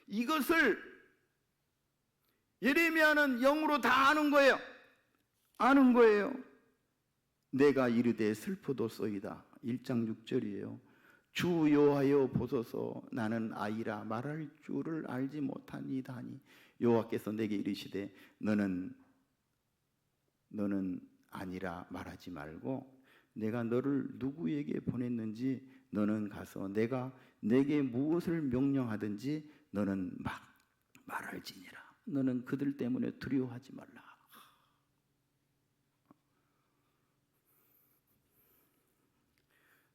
이것을 예레미야는 영으로 다 아는 거예요. 아는 거예요. 내가 이르되 슬프도소이다. 1장 6절이에요. 주 여호와여 보소서 나는 아이라 말할 줄을 알지 못하니이다 하니 여호와께서 내게 이르시되 너는 아니라 말하지 말고 내가 너를 누구에게 보냈는지 너는 가서 내가 내게 무엇을 명령하든지 너는 막 말할지니라. 너는 그들 때문에 두려워하지 말라.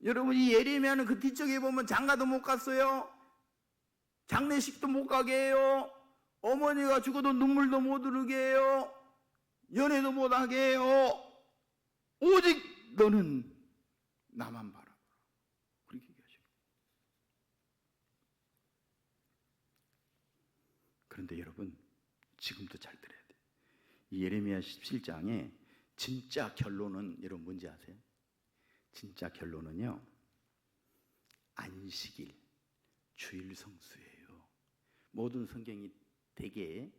여러분 이 예레미야는 그 뒤쪽에 보면 장가도 못 갔어요. 장례식도 못 가게 해요. 어머니가 죽어도 눈물도 못 흐르게 해요. 연애도 못 하게 해요. 오직 너는 나만 바라보라. 그렇게 얘기하시고. 그런데 여러분 지금도 잘 들어야 돼요. 이 예레미야 17장에 진짜 결론은 여러분 뭔지 아세요? 진짜 결론은요, 안식일, 주일 성수예요. 모든 성경이 되게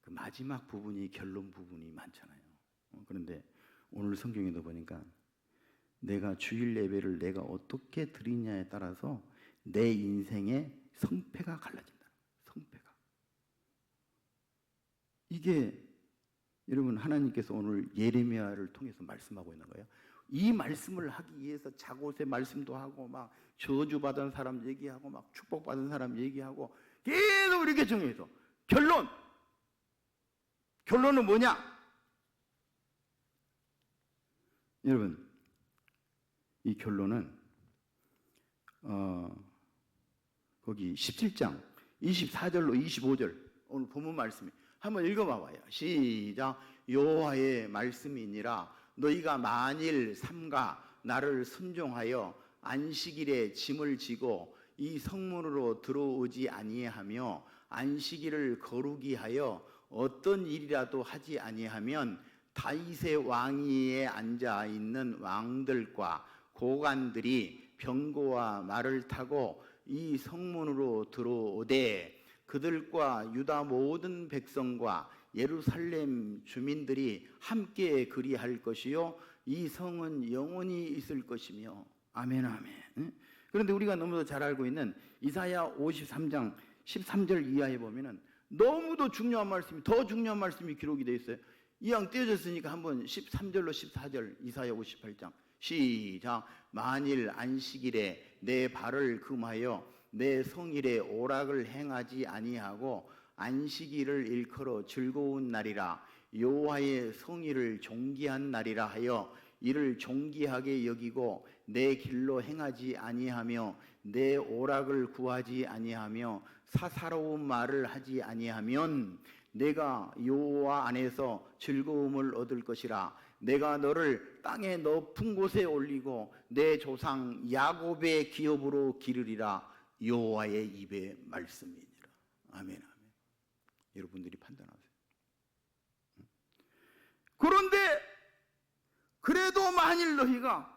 그 마지막 부분이 결론 부분이 많잖아요. 그런데 오늘 성경에도 보니까 내가 주일 예배를 내가 어떻게 드리냐에 따라서 내 인생의 성패가 갈라진다. 성패가. 이게 여러분 하나님께서 오늘 예레미야를 통해서 말씀하고 있는 거예요. 이 말씀을 하기 위해서 자고세 말씀도 하고 막 저주받은 사람 얘기하고 막 축복받은 사람 얘기하고 계속 이렇게 정해서 결론은 뭐냐? 여러분 이 결론은 거기 17장 24절로 25절 오늘 본문 말씀이 한번 읽어봐봐요. 시작. 여호와의 말씀이니라 너희가 만일 삼가 나를 순종하여 안식일에 짐을 지고 이 성문으로 들어오지 아니하며 안식일을 거룩히 하여 어떤 일이라도 하지 아니하면 다윗의 왕위에 앉아 있는 왕들과 고관들이 병거와 말을 타고 이 성문으로 들어오되 그들과 유다 모든 백성과 예루살렘 주민들이 함께 그리할 것이요 이 성은 영원히 있을 것이며 아멘 아멘. 그런데 우리가 너무도 잘 알고 있는 이사야 53장 13절 이하에 보면은 너무도 중요한 말씀이 더 중요한 말씀이 기록이 되어 있어요. 이왕 떼어졌으니까 한번 13절로 14절 이사야 58장 시작. 만일 안식일에 내 발을 금하여 내 성일에 오락을 행하지 아니하고 안식일을 일컬어 즐거운 날이라 여호와의 성일을 존귀한 날이라 하여 이를 존귀하게 여기고 내 길로 행하지 아니하며 내 오락을 구하지 아니하며 사사로운 말을 하지 아니하면 내가 여호와 안에서 즐거움을 얻을 것이라 내가 너를 땅의 높은 곳에 올리고 내 조상 야곱의 기업으로 기르리라 여호와의 입의 말씀이니라. 아멘 아멘. 여러분들이 판단하세요. 그런데 그래도 만일 너희가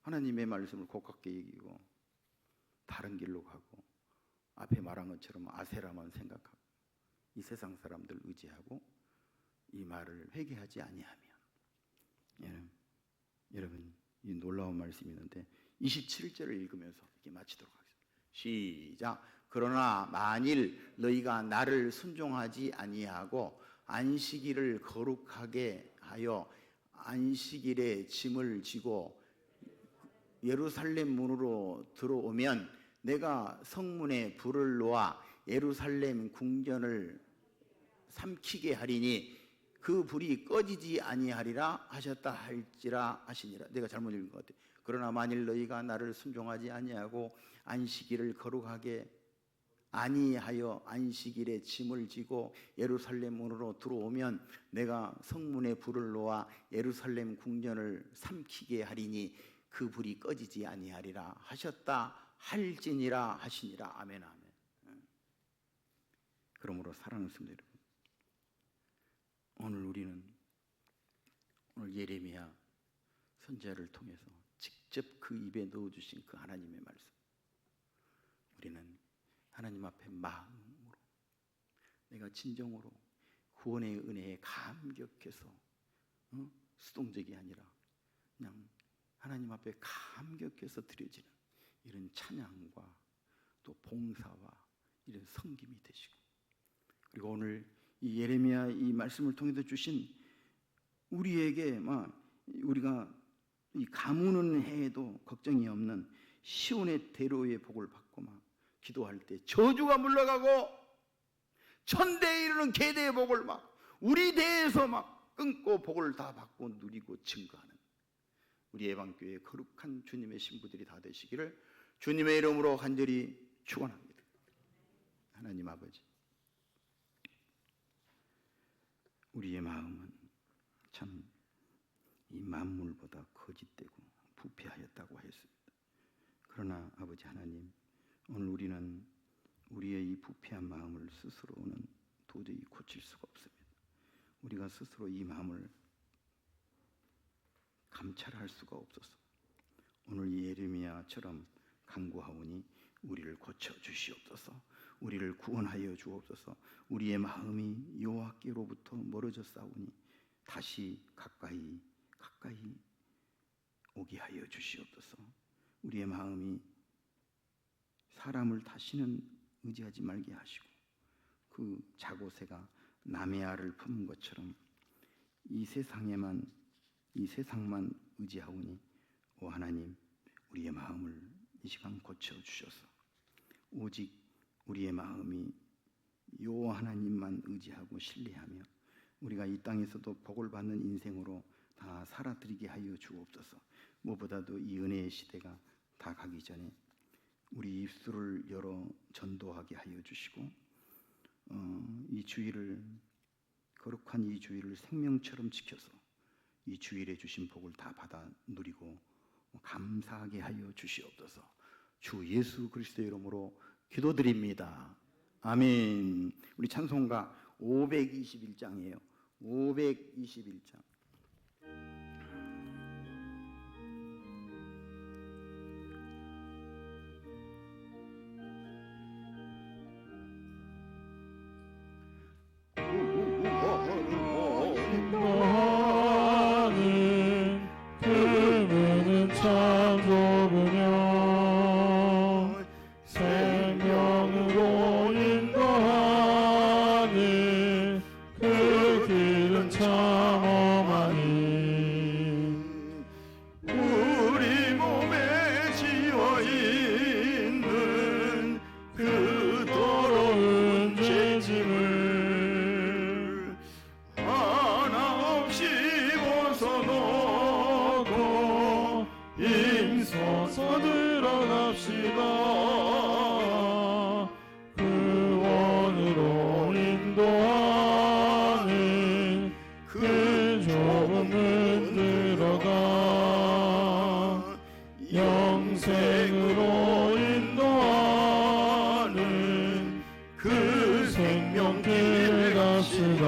하나님의 말씀을 고깝게 여기고 다른 길로 가고 앞에 말한 것처럼 아세라만 생각하고 이 세상 사람들 의지하고 이 말을 회개하지 아니하면 여러분 이 놀라운 말씀이 있는데 27절을 읽으면서 이렇게 마치도록 하겠습니다. 시작. 그러나 만일 너희가 나를 순종하지 아니하고 안식일을 거룩하게 하여 안식일에 짐을 지고 예루살렘 문으로 들어오면 내가 성문에 불을 놓아 예루살렘 궁전을 삼키게 하리니 그 불이 꺼지지 아니하리라 하셨다 할지라 하시니라. 내가 잘못 읽은 것 같아요. 그러나 만일 너희가 나를 순종하지 아니하고 안식일을 거룩하게 아니하여 안식일에 짐을 지고 예루살렘 문으로 들어오면 내가 성문에 불을 놓아 예루살렘 궁전을 삼키게 하리니 그 불이 꺼지지 아니하리라 하셨다 할지니라 하시니라. 아멘 아멘. 그러므로 사랑하는 성도 여러분, 오늘 우리는 오늘 예레미야 선지자를 통해서 직접 그 입에 넣어주신 그 하나님의 말씀, 우리는 하나님 앞에 마음으로 내가 진정으로 구원의 은혜에 감격해서 수동적이 아니라 그냥 하나님 앞에 감격해서 드려지는 이런 찬양과 또 봉사와 이런 섬김이 되시고, 그리고 오늘 이 예레미야 이 말씀을 통해서 주신 우리에게 우리가 이 가무는 해에도 걱정이 없는 시온의 대로의 복을 받고 기도할 때 저주가 물러가고 천대에 이르는 계대의 복을 우리 대에서 끊고 복을 다 받고 누리고 증거하는 우리 예방교회의 거룩한 주님의 신부들이 다 되시기를 주님의 이름으로 간절히 축원합니다. 하나님 아버지, 우리의 마음은 참 이 만물보다 거짓되고 부패하였다고 했습니다. 그러나 아버지 하나님, 오늘 우리는 우리의 이 부패한 마음을 스스로는 도저히 고칠 수가 없습니다. 우리가 스스로 이 마음을 감찰할 수가 없어서 오늘 이 예레미야처럼 간구하오니 우리를 고쳐 주시옵소서. 우리를 구원하여 주옵소서. 우리의 마음이 여호와께로부터 멀어져 싸우니 다시 가까이 오게 하여 주시옵소서. 우리의 마음이 사람을 다시는 의지하지 말게 하시고 그 자고새가 남의 알을 품은 것처럼 이 세상만 의지하오니 오 하나님, 우리의 마음을 이 시간 고쳐 주셔서 오직 우리의 마음이 여호와 하나님만 의지하고 신뢰하며 우리가 이 땅에서도 복을 받는 인생으로 다 살아드리게 하여 주옵소서. 무엇보다도 이 은혜의 시대가 다 가기 전에 우리 입술을 열어 전도하게 하여 주시고 이 주일을, 거룩한 이 주일을 생명처럼 지켜서 이 주일에 주신 복을 다 받아 누리고 감사하게 하여 주시옵소서. 주 예수 그리스도의 이름으로 기도드립니다. 아멘. 우리 찬송가 521장이에요. 521장. 인도하는 그분은 참 좁으며 생명으로 인도하는 그 길은 참 험하니 우리 몸에 지어있는 그 더러운 죄짐을 하나 없이 벗어놓고 힘써서 들어갑시다. 그 원으로 인도하는 그 좁은 문 들어가 영생으로 인도하는 그 생명길 갑시다.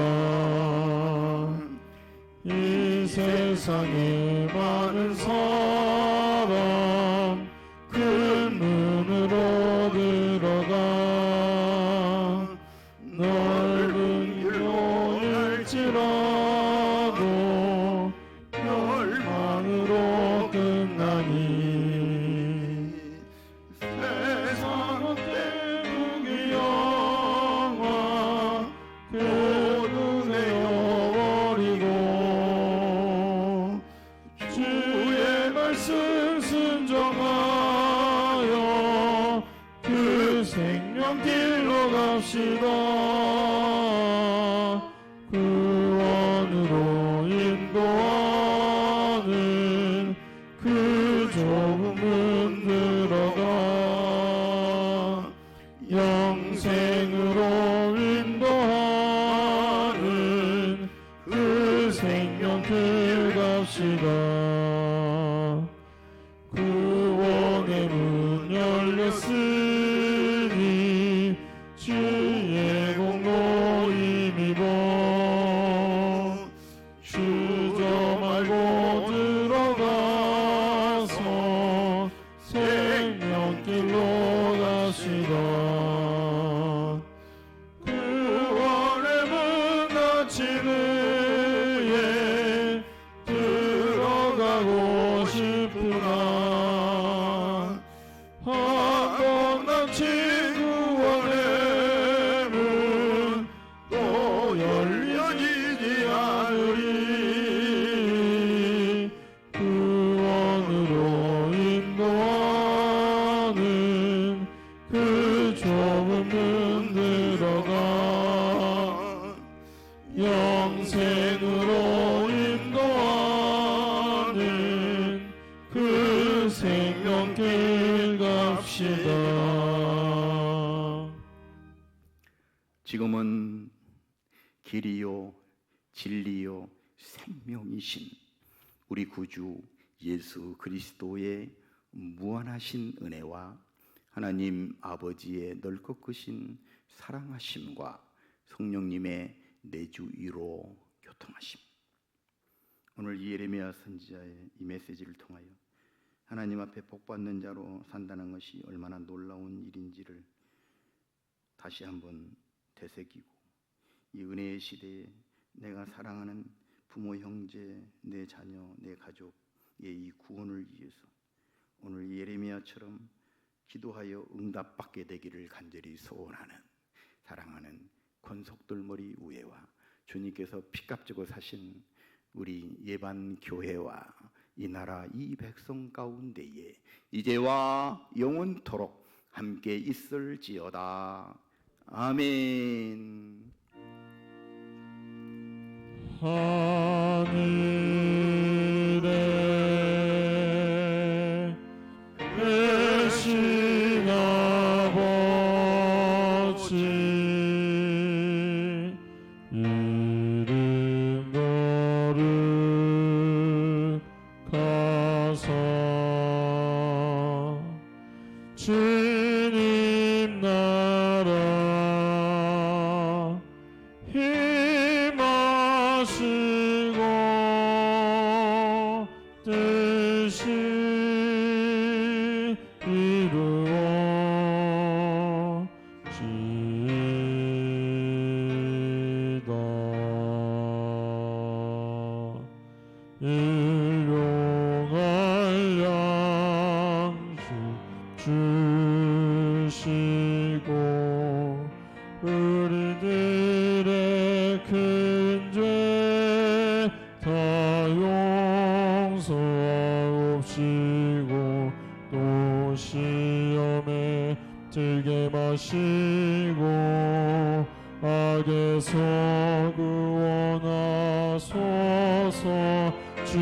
이 세상에 많은 사람 큰 문으로 들어가 넓은 길로 갈지라도 멸망으로 끝나니 세상 때문에 영화 그 눈에 버리고 주의 말씀 순종하여 그 생명길로 갑시다. 그 원으로 인도하는 그 좁은 문 들어가 영생으로 인도하는 그 생명길 갑시다. 그 원의 문 열렸으니 주의 공로 힘입어 주저 말고 들어가서 생명길로 가시다. 그 원의 문 닫히는 예 들어가고 싶으나 한번 닫힌 구원의 문 또 열려지지 않으리. 그 원으로 인도하는 그 좁은 문 들어가 영생으로 인도하는 그 생명길 갑시다. 지금은 길이요 진리요 생명이신 우리 구주 예수 그리스도의 무한하신 은혜와 하나님 아버지의 넓고 크신 사랑하심과 성령님의 내주 위로 교통하심. 오늘 이 예레미야 선지자의 이 메시지를 통하여 하나님 앞에 복받는 자로 산다는 것이 얼마나 놀라운 일인지를 다시 한번 되새기고, 이 은혜의 시대에 내가 사랑하는 부모, 형제, 내 자녀, 내 가족의 이 구원을 위해서 오늘 예레미야처럼 기도하여 응답받게 되기를 간절히 소원하는 사랑하는 권속돌머리 우회와 주님께서 피값주고 사신 우리 예반교회와 이 나라 이 백성 가운데에 이제와 영원토록 함께 있을지어다. 아멘. 하늘에 계신 아버지 이름 거룩하사 주님 나라 힘하시고 뜻이 이루어지이다. 일용할 양식 주시고 우리들의 큰 죄 다 용서하옵시고 또 시험에 들게 마시고 악에서 구원하소서. 주